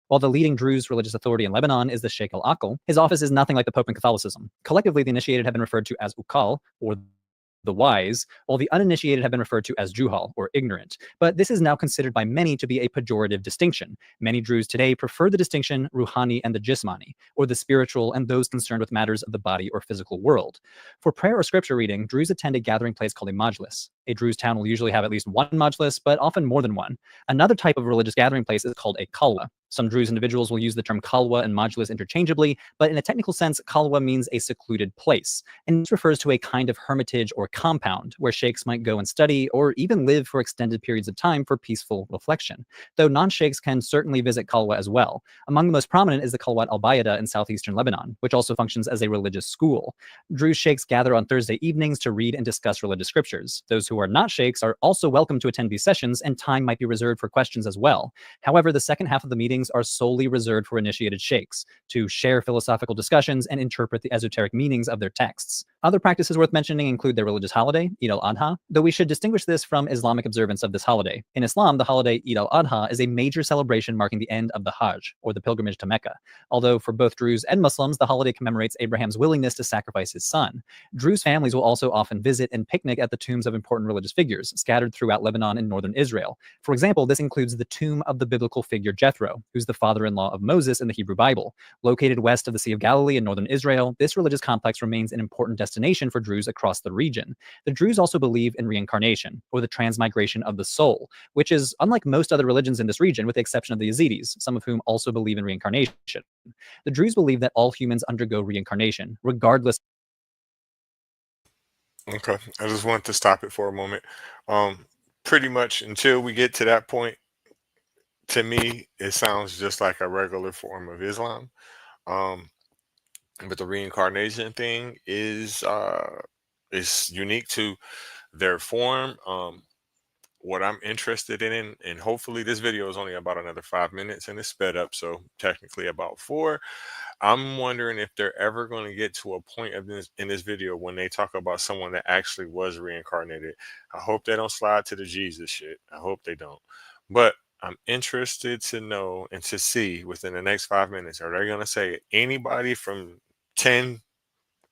While the leading Druze religious authority in Lebanon is the Sheikh al-Aql, his office is nothing like the Pope in Catholicism. Collectively, the initiated have been referred to as Ukal, or the wise, while the uninitiated have been referred to as juhal, or ignorant. But this is now considered by many to be a pejorative distinction. Many Druze today prefer the distinction ruhani and the jismani, or the spiritual and those concerned with matters of the body or physical world. For prayer or scripture reading, Druze attend a gathering place called a majlis. A Druze town will usually have at least one majlis, but often more than one. Another type of religious gathering place is called a kalwa. Some Druze individuals will use the term kalwa and majlis interchangeably, but in a technical sense, kalwa means a secluded place, and this refers to a kind of hermitage or compound where sheikhs might go and study or even live for extended periods of time for peaceful reflection, though non-sheikhs can certainly visit kalwa as well. Among the most prominent is the Kalwat al-Bayada in southeastern Lebanon, which also functions as a religious school. Druze sheikhs gather on Thursday evenings to read and discuss religious scriptures. Those who are not sheikhs are also welcome to attend these sessions, and time might be reserved for questions as well. However, the second half of the meetings are solely reserved for initiated sheikhs to share philosophical discussions and interpret the esoteric meanings of their texts. Other practices worth mentioning include their religious holiday, Eid al-Adha, though we should distinguish this from Islamic observance of this holiday. In Islam, the holiday Eid al-Adha is a major celebration marking the end of the Hajj, or the pilgrimage to Mecca. Although for both Druze and Muslims, the holiday commemorates Abraham's willingness to sacrifice his son. Druze families will also often visit and picnic at the tombs of important religious figures scattered throughout Lebanon and northern Israel. For example, this includes the tomb of the biblical figure Jethro, who's the father-in-law of Moses in the Hebrew Bible. Located west of the Sea of Galilee in northern Israel, this religious complex remains an important destination for Druze across the region. The Druze also believe in reincarnation, or the transmigration of the soul, which is unlike most other religions in this region, with the exception of the Yazidis, some of whom also believe in reincarnation. The Druze believe that all humans undergo reincarnation, regardless. Okay, I just wanted to stop it for a moment. Pretty much until we get to that point, to me, it sounds just like a regular form of Islam. Um, but the reincarnation thing is unique to their form. What I'm interested in, and hopefully this video is only about another 5 minutes and it's sped up, so technically about 4. I'm wondering if they're ever going to get to a point of this in this video when they talk about someone that actually was reincarnated. I hope they don't slide to the Jesus shit. I hope they don't. But I'm interested to know and to see within the next 5 minutes, are they going to say anybody from 10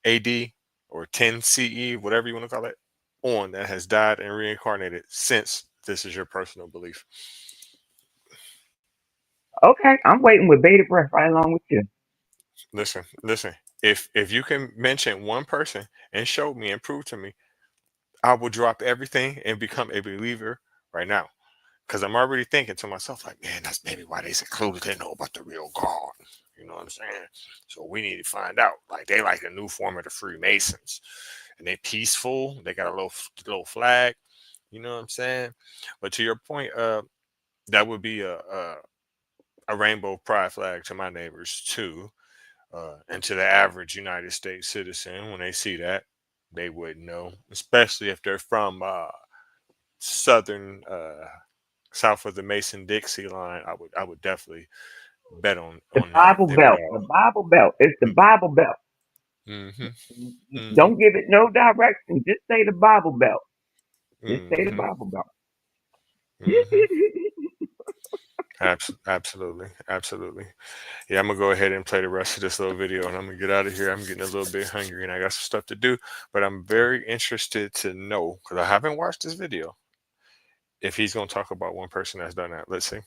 AD or 10 CE, whatever you want to call it, on that has died and reincarnated since this is your personal belief? Okay, I'm waiting with bated breath right along with you. Listen. If you can mention one person and show me and prove to me, I will drop everything and become a believer right now. Because I'm already thinking to myself, like, man, that's maybe why they secluded. They know about the real God. You know what I'm saying? So we need to find out. Like, they like a new form of the Freemasons. And they peaceful. They got a little flag. You know what I'm saying? But to your point, that would be a rainbow pride flag to my neighbors too. And to the average United States citizen, when they see that, they wouldn't know, especially if they're from southern, south of the Mason-Dixie line. I would definitely bet on The that. Bible They would Belt. all. The Bible Belt. It's the Bible Belt. Mm-hmm, mm-hmm. Don't give it no direction. Just say the Bible Belt. Just say the Mm-hmm. Bible God. Mm-hmm. Absolutely. Absolutely. Yeah, I'm gonna go ahead and play the rest of this little video and I'm gonna get out of here. I'm getting a little bit hungry and I got some stuff to do, but I'm very interested to know because I haven't watched this video if he's gonna talk about one person that's done that. Let's see.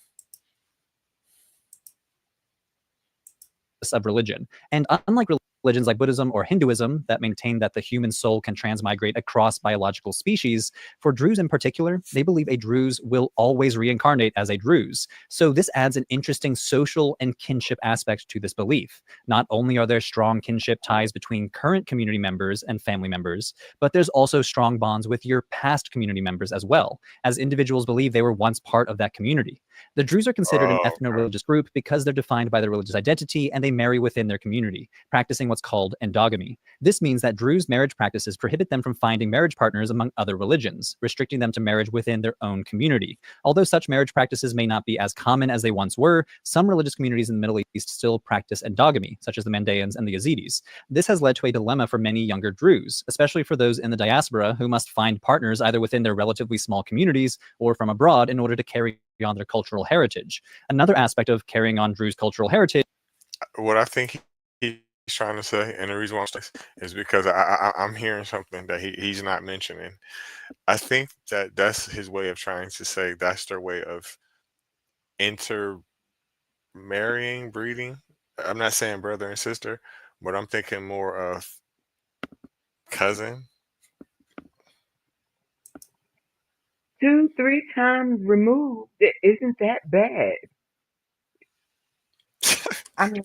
Of religion. And unlike religions like Buddhism or Hinduism that maintain that the human soul can transmigrate across biological species, for Druze in particular, they believe a Druze will always reincarnate as a Druze. So this adds an interesting social and kinship aspect to this belief. Not only are there strong kinship ties between current community members and family members, but there's also strong bonds with your past community members as well, as individuals believe they were once part of that community. The Druze are considered an Oh, okay. ethno-religious group because they're defined by their religious identity and they marry within their community, practicing what's called endogamy. This means that Druze marriage practices prohibit them from finding marriage partners among other religions, restricting them to marriage within their own community. Although such marriage practices may not be as common as they once were, some religious communities in the Middle East still practice endogamy, such as the Mandaeans and the Yazidis. This has led to a dilemma for many younger Druze, especially for those in the diaspora who must find partners either within their relatively small communities or from abroad in order to carry on their cultural heritage. Another aspect of carrying on Druze cultural heritage. What I think he's trying to say, and the reason why I'm saying this is because I'm hearing something that he's not mentioning. I think that that's his way of trying to say that's their way of intermarrying, breeding. I'm not saying brother and sister, but I'm thinking more of cousin. 2, 3 times removed. Isn't that bad? I mean,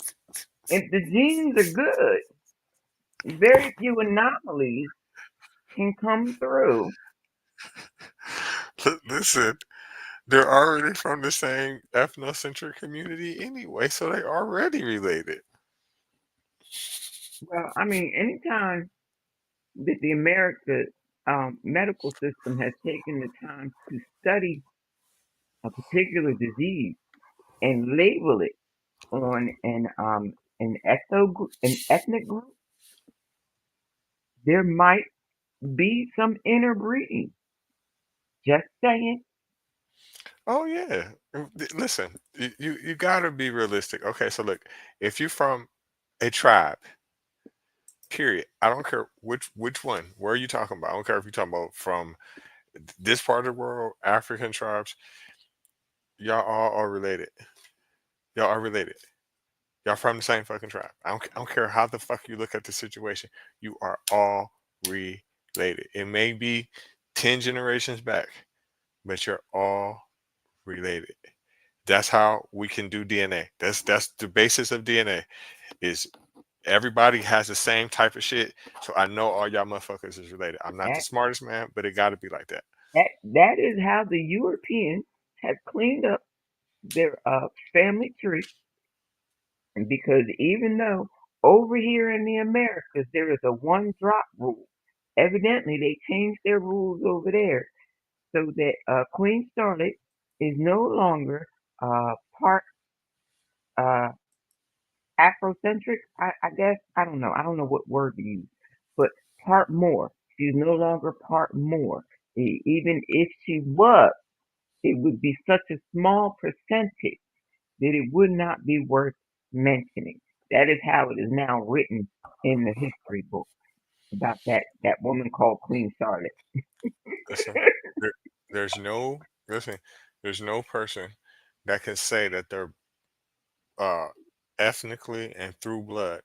if the genes are good, very few anomalies can come through. Listen, they're already from the same ethnocentric community anyway, so they already related. Well, I mean, anytime that the America medical system has taken the time to study a particular disease and label it on an ethnic group, there might be some interbreeding. Just saying. Oh yeah. Listen, you gotta be realistic. Okay, so look, if you're from a tribe, period. I don't care which one. Where are you talking about? I don't care if you're talking about from this part of the world, African tribes. Y'all all are related. Y'all are related. Y'all from the same fucking tribe. I don't care how the fuck you look at the situation. You are all related. It may be 10 generations back, but you're all related. That's how we can do DNA. That's the basis of DNA. Is everybody has the same type of shit. So I know all y'all motherfuckers is related. I'm not the That smartest man, but it got to be like that. that is how the Europeans have cleaned up their family tree. And because even though over here in the Americas there is a one drop rule, evidently they changed their rules over there so that Queen Charlotte is no longer part uh, Afrocentric. I guess I don't know. I don't know what word to use, but part more. She's no longer part more. Even if she was, it would be such a small percentage that it would not be worth mentioning. That is how it is now written in the history book about that woman called Queen Charlotte. Listen, there, there's no listen. There's no person that can say that they're uh, ethnically and through blood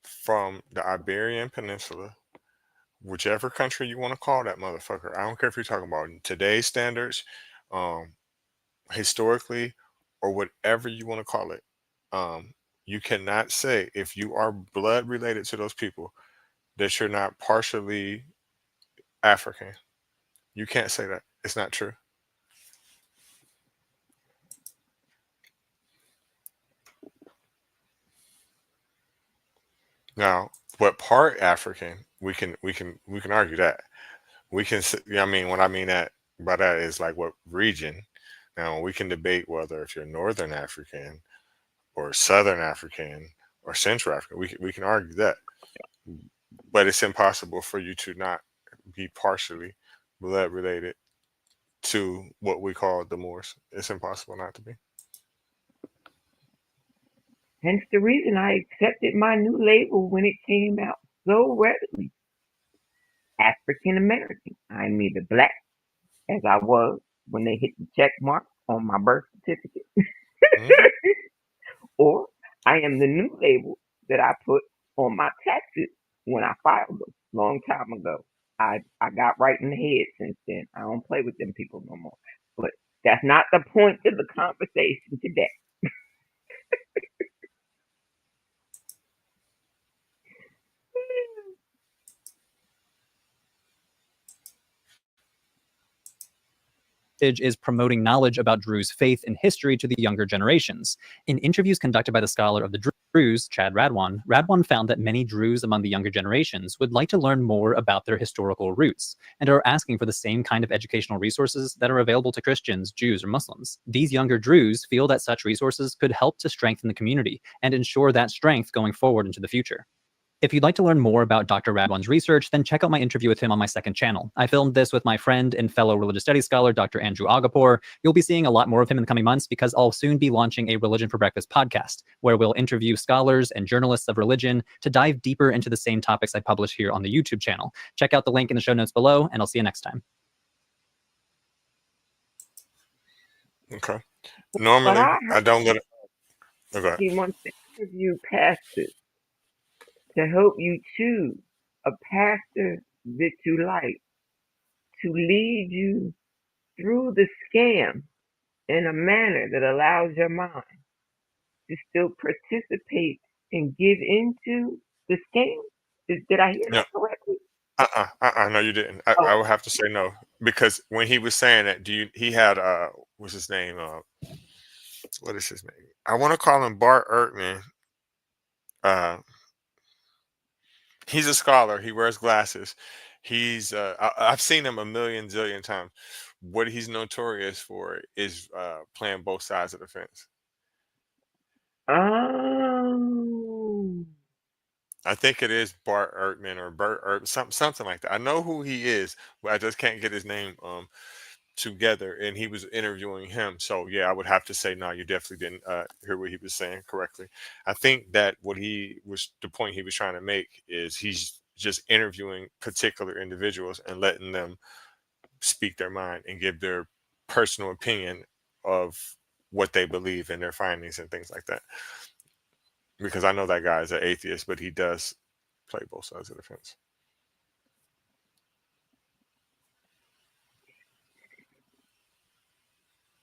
from the Iberian Peninsula, whichever country you want to call that motherfucker. I don't care if you're talking about today's standards, um, historically, or whatever you want to call it. Um, you cannot say if you are blood related to those people that you're not partially African. You can't say that. It's not true. Now, what part African, we can argue that. We can I mean what I mean that by that is like what region. Now, we can debate whether if you're Northern African or Southern African or Central African. We can argue that. But it's impossible for you to not be partially blood related to what we call the Moors. It's impossible not to be. Hence the reason I accepted my new label when it came out so readily. African American. I'm either black, as I was when they hit the check mark on my birth certificate, Hmm. or I am the new label that I put on my taxes when I filed them long time ago. I got right in the head since then. I don't play with them people no more. But that's not the point of the conversation today. is promoting knowledge about Druze faith and history to the younger generations. In interviews conducted by the scholar of the Druze, Chad Radwan, Radwan found that many Druze among the younger generations would like to learn more about their historical roots and are asking for the same kind of educational resources that are available to Christians, Jews, or Muslims. These younger Druze feel that such resources could help to strengthen the community and ensure that strength going forward into the future. If you'd like to learn more about Dr. Radwan's research, then check out my interview with him on my second channel. I filmed this with my friend and fellow religious studies scholar, Dr. Andrew Agapour. You'll be seeing a lot more of him in the coming months because I'll soon be launching a Religion for Breakfast podcast, where we'll interview scholars and journalists of religion to dive deeper into the same topics I publish here on the YouTube channel. Check out the link in the show notes below, and I'll see you next time. Okay. But Normally, I I heard don't let it. Oh, go ahead. he wants to interview pastors to help you choose a pastor that you like to lead you through the scam in a manner that allows your mind to still participate and give into the scam. Did I hear No, that correctly? no, you didn't. I Oh, would have to say no because when he was saying that, he had what's his name? What is his name? I want to call him Bart Ehrman. Uh, he's a scholar. He wears glasses. I've seen him a million zillion times. What he's notorious for is playing both sides of the fence. oh, I think it is Bart Ehrman or Bert something like that. I know who he is, but I just can't get his name together. And he was interviewing him, so yeah, I would have to say no. You definitely didn't hear what he was saying correctly. I think that the point he was trying to make is he's just interviewing particular individuals and letting them speak their mind and give their personal opinion of what they believe and their findings and things like that. Because I know that guy is an atheist, but he does play both sides of the fence.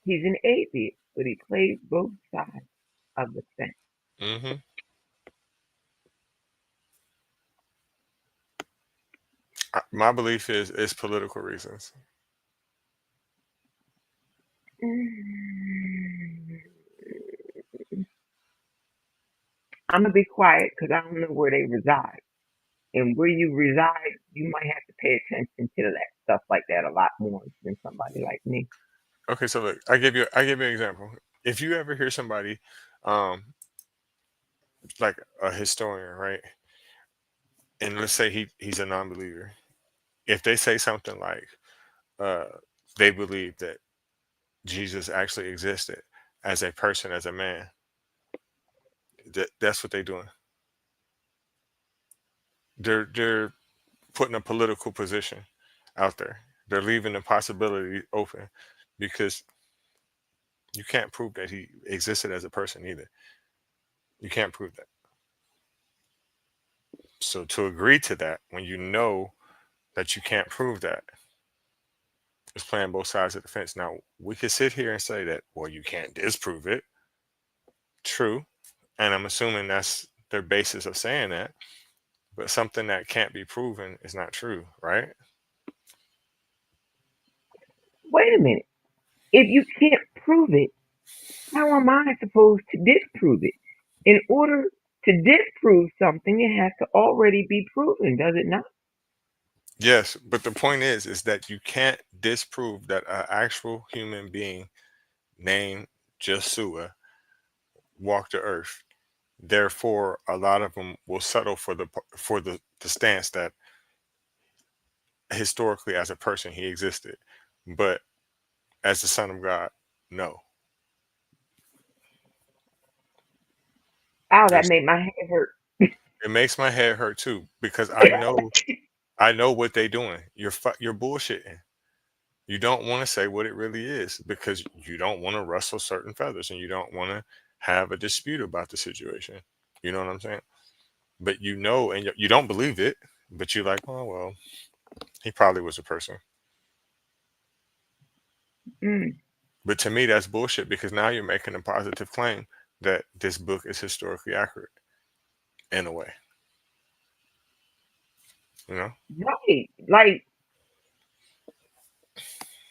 he's an atheist, but he plays both sides of the fence. Hmm. My belief is it's political reasons. I'm gonna be quiet because I don't know where they reside. And where you reside, you might have to pay attention to that stuff like that a lot more than somebody like me. Okay, so look, I give you an example. If you ever hear somebody, um, like a historian, right, and let's say he's a non-believer, if they say something like uh, they believe that Jesus actually existed as a person, as a man, that's what they're doing. They're putting a political position out there. They're leaving the possibility open because you can't prove that he existed as a person either. You can't prove that. So to agree to that when you know that you can't prove that is playing both sides of the fence. Now we could sit here and say that, well, you can't disprove it. True. And I'm assuming that's their basis of saying that. But something that can't be proven is not true, right? Wait a minute. If you can't prove it, how am I supposed to disprove it? In order to disprove something, it has to already be proven, does it not? Yes, but the point is that you can't disprove that an actual human being named Joshua walked the earth. Therefore, a lot of them will settle for the stance that historically as a person he existed, but as the son of God, no. Ow, that There's made my head hurt. it makes my head hurt too because I know what they doing. You're bullshitting. You don't want to say what it really is because you don't want to rustle certain feathers and you don't want to have a dispute about the situation. You know what I'm saying? But you know, and you don't believe it, but you're like, oh well, he probably was a person. Mm, But to me, that's bullshit because now you're making a positive claim that this book is historically accurate in a way. You know? right.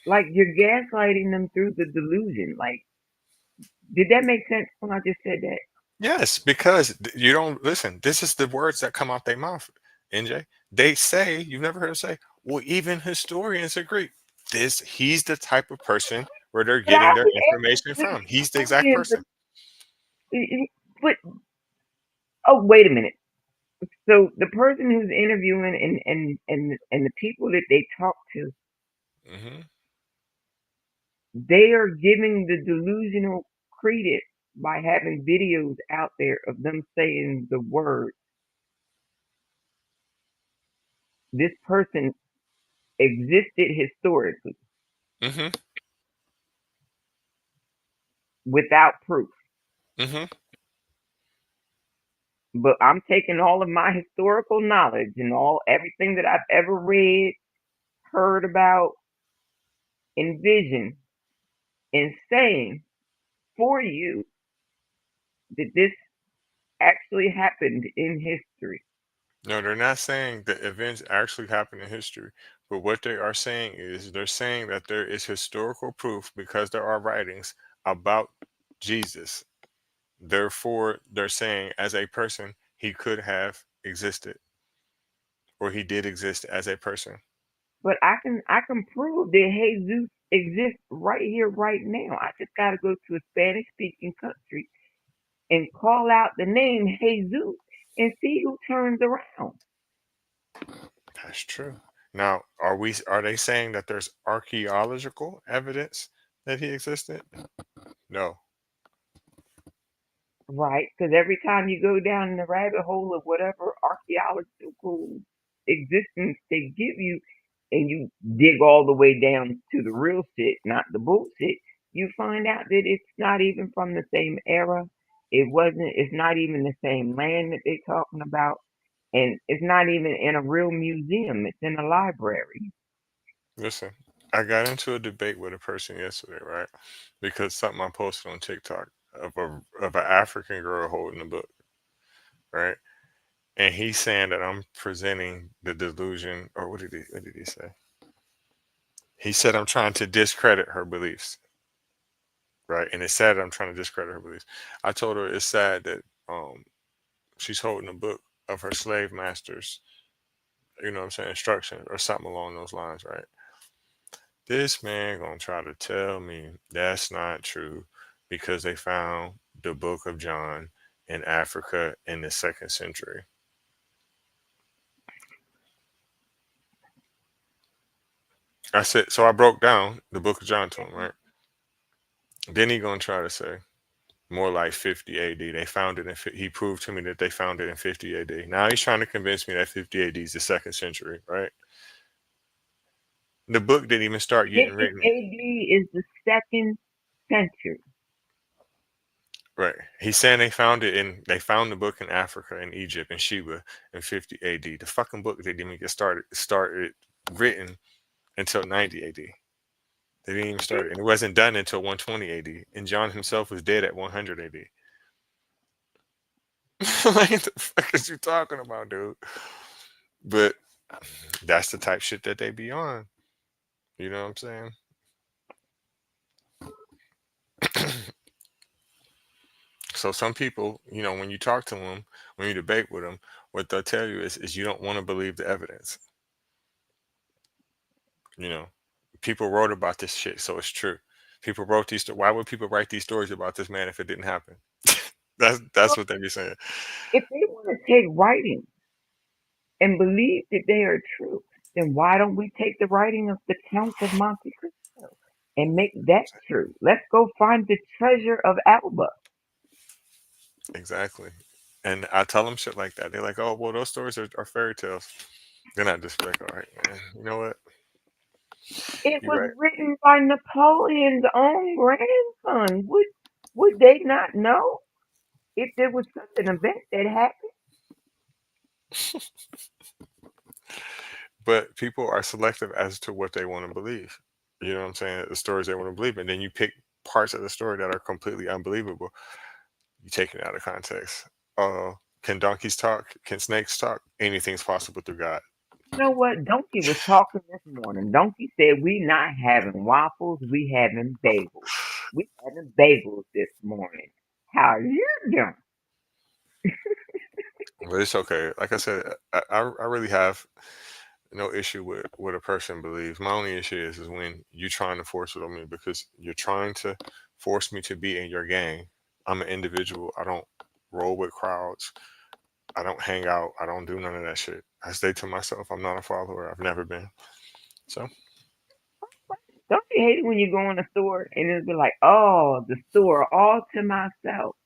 Like you're gaslighting them through the delusion. Like, did that make sense when I just said that? Yes, because you don't listen. This is the words that come out their mouth, NJ. They say you've never heard them say, "Well, even historians agree." He's the type of person where they're But I getting their was information asking, from. He's the exact person. but oh, wait a minute. So the person who's interviewing and the people that they talk to, Hmm. they are giving the delusional credence by having videos out there of them saying the word. This person existed historically Hmm. without proof. Hmm. But I'm taking all of my historical knowledge and all everything that I've ever read, heard about, envisioned, and saying for you that this actually happened in history. No, they're not saying that events actually happen in history, but what they are saying is they're saying that there is historical proof because there are writings about Jesus. Therefore, they're saying as a person, he could have existed or he did exist as a person. But I can prove that Jesus exists right here, right now. I just gotta go to a Spanish speaking country and call out the name Jesus and see who turns around. That's true. Now, are they saying that there's archaeological evidence that he existed? No. Right? Because every time you go down the rabbit hole of whatever archaeological existence they give you, and you dig all the way down to the real shit, not the bullshit, you find out that it's not even from the same era. It's not even the same land that they're talking about. And it's not even in a real museum, it's in a library. Listen, I got into a debate with a person yesterday, right? Because something I posted on TikTok of an African girl holding a book, right? And he's saying that I'm presenting the delusion, or what did he say? He said I'm trying to discredit her beliefs, right? And it's sad that I'm trying to discredit her beliefs. I told her it's sad that she's holding a book of her slave masters, you know what I'm saying, instruction or something along those lines, right? This man gonna try to tell me that's not true because they found the book of John in Africa in the second century. I said, so I broke down the book of John to him, right? Then he gonna try to say more like 50 AD. They found it he proved to me that they found it in 50 AD. Now he's trying to convince me that 50 AD is the second century, right? The book didn't even start getting 50 written. AD is the second century. Right. He's saying they found the book in Africa in Egypt in Sheba in 50 AD. The fucking book didn't even get started written until 90 AD. They didn't even start it. And it wasn't done until 120 AD. And John himself was dead at 100 AD. Like the fuck is you talking about, dude? But that's the type shit that they be on. You know what I'm saying? So some people, when you talk to them, when you debate with them, what they'll tell you is you don't want to believe the evidence. You know, people wrote about this shit, so it's true. People wrote these. Why would people write these stories about this man if it didn't happen? That's Well, what they be saying. if they want to take writing and believe that they are true, Then why don't we take the writing of the Count of Monte Cristo and make that true? Let's go find the treasure of Alba. Exactly. And I tell them shit like that. They're like, "Oh, well, those stories are fairy tales." Then I just be like, "All right, man. You know what? It You're was right." written by Napoleon's own grandson. Would they not know if there was such an event that happened? But people are selective as to what they want to believe. You know what I'm saying? The stories they want to believe, and then you pick parts of the story that are completely unbelievable. You take it out of context. Uh, can donkeys talk? Can snakes talk? Anything's possible through God. You know what? Donkey was talking this morning. Donkey said we not having waffles, we having bagels. We having bagels this morning. How you doing? But it's okay. Like I said, I really have no issue with what a person believes. My only issue is when you trying to force it on me because you're trying to force me to be in your gang. I'm an individual. I don't roll with crowds. I don't hang out. I don't do none of that shit. I stay to myself. I'm not a follower. I've never been. So Don't you hate it when you go in a store and it'll be like, oh, the store all to myself?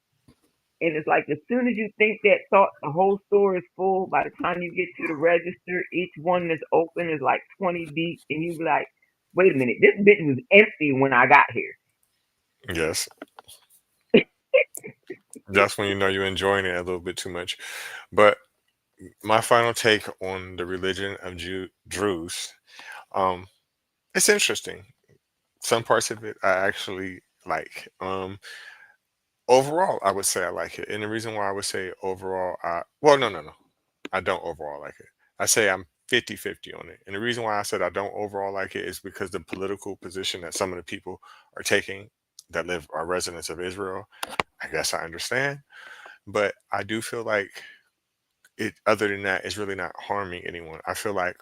And it's like as soon as you think that thought, the whole store is full. By the time you get to the register, each one that's open is like 20 deep, and you be like, wait a minute, this bitch was empty when I got here. yes, that's when you know you're enjoying it a little bit too much. But my final take on the religion of Druze, um, it's interesting. Some parts of it I actually like. Overall, I would say I like it, and the reason why I would say overall, well, no, I don't overall like it. I say I'm 50-50 on it, and the reason why I said I don't overall like it is because the political position that some of the people are taking that live are residents of Israel. I guess I understand, but I do feel like it. Other than that, it's really not harming anyone. I feel like,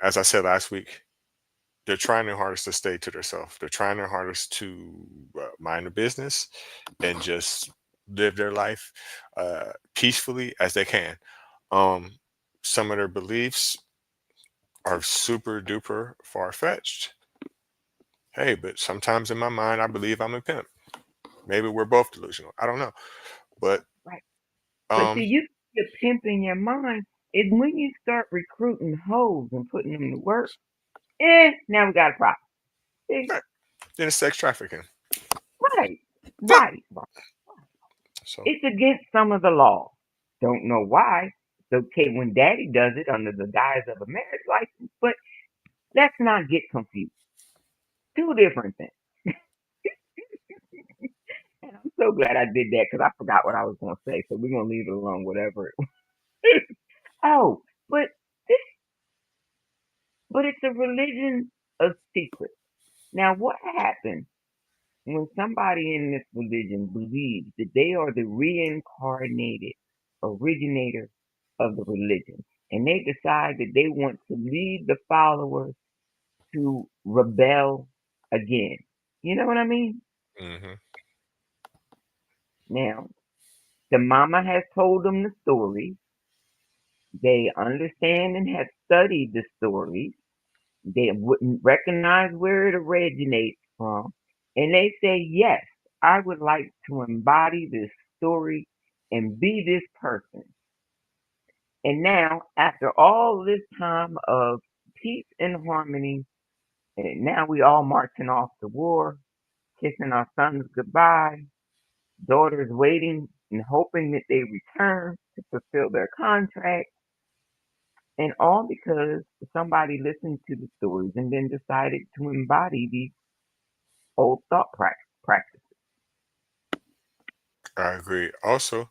as I said last week, they're trying their hardest to stay to themselves. They're trying their hardest to mind the business and just live their life peacefully as they can. Um, some of their beliefs are super duper far fetched. Hey, but sometimes in my mind, I believe I'm a pimp. Maybe we're both delusional. I don't know, but Right. But see, um, you get pimp in your mind is when you start recruiting hoes and putting them to work. Now we got a problem. See? right, then it's sex trafficking. Right, Yeah. right, right. So It's against some of the laws. Don't know why. It's okay when daddy does it under the guise of a marriage license, but let's not get confused. Two different things. And I'm so glad I did that because I forgot what I was going to say. So we're going to leave it alone, whatever. Oh, but this, but it's a religion of secret. Now, what happens when somebody in this religion believes that they are the reincarnated originator of the religion and they decide that they want to lead the followers to rebel again? You know what I mean? hmm Now, the mama has told them the story. They understand and have studied the stories. They wouldn't recognize where it originates from. And they say, yes, I would like to embody this story and be this person. And now, after all this time of peace and harmony, and now we all marching off to war, kissing our sons goodbye, daughters waiting and hoping that they return to fulfill their contract, and all because somebody listened to the stories and then decided to embody these old thought practices. I agree. Also,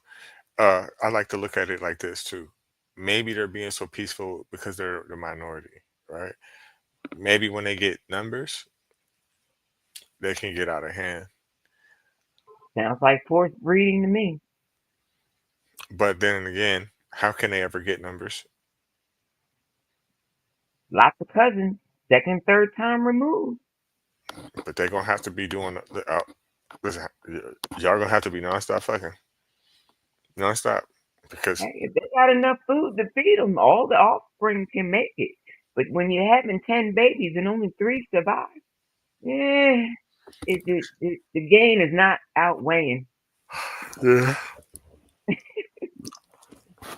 I like to look at it like this too. Maybe they're being so peaceful because they're the minority, right? Maybe when they get numbers, they can get out of hand. Sounds like forced breeding to me. But then again, how can they ever get numbers? Lots of cousins, second, third time removed. But they're gonna have to be doing listen, y'all gonna have to be nonstop fucking nonstop because Hey, if they got enough food to feed them, all the offspring can make it. But when you're having 10 babies and only 3 survive, yeah, the gain is not outweighing. Yeah.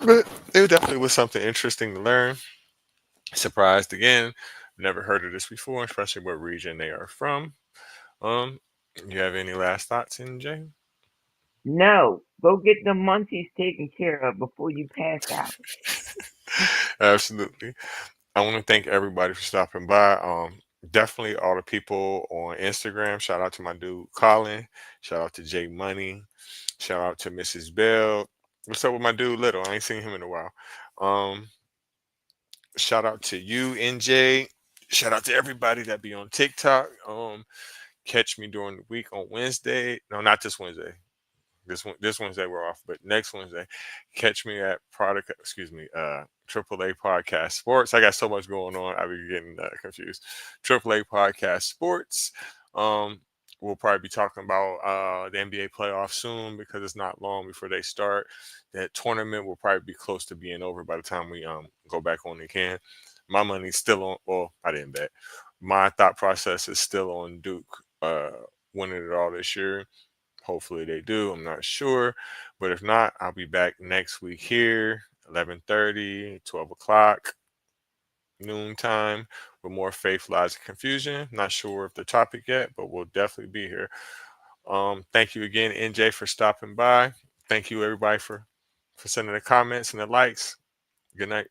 But it definitely was something interesting to learn. Surprised again. Never heard of this before, especially what region they are from. Um, you have any last thoughts, NJ? No, go get the munchies taken care of before you pass out. Absolutely. I want to thank everybody for stopping by. Definitely all the people on Instagram. Shout out to my dude Colin. Shout out to Jay Money. Shout out to Mrs. Bell. What's up with my dude Little? I ain't seen him in a while. Um, Shout out to you, NJ. Shout out to everybody that be on TikTok. Catch me during the week on Wednesday. No, not this Wednesday. This Wednesday we're off, but next Wednesday, catch me at product. Excuse me, AAA Podcast Sports. I got so much going on. I be getting confused. AAA Podcast Sports. Um, we'll probably be talking about the NBA playoffs soon because it's not long before they start. That tournament will probably be close to being over by the time we go back on again. My money's still on. Well, I didn't bet. My thought process is still on Duke winning it all this year. Hopefully they do. I'm not sure. But if not, I'll be back next week here, 11:30, 12 o'clock, noon time, with more faith, lies, and confusion. Not sure of the topic yet, but we'll definitely be here. Thank you again, NJ, for stopping by. Thank you, everybody, for sending the comments and the likes. Good night.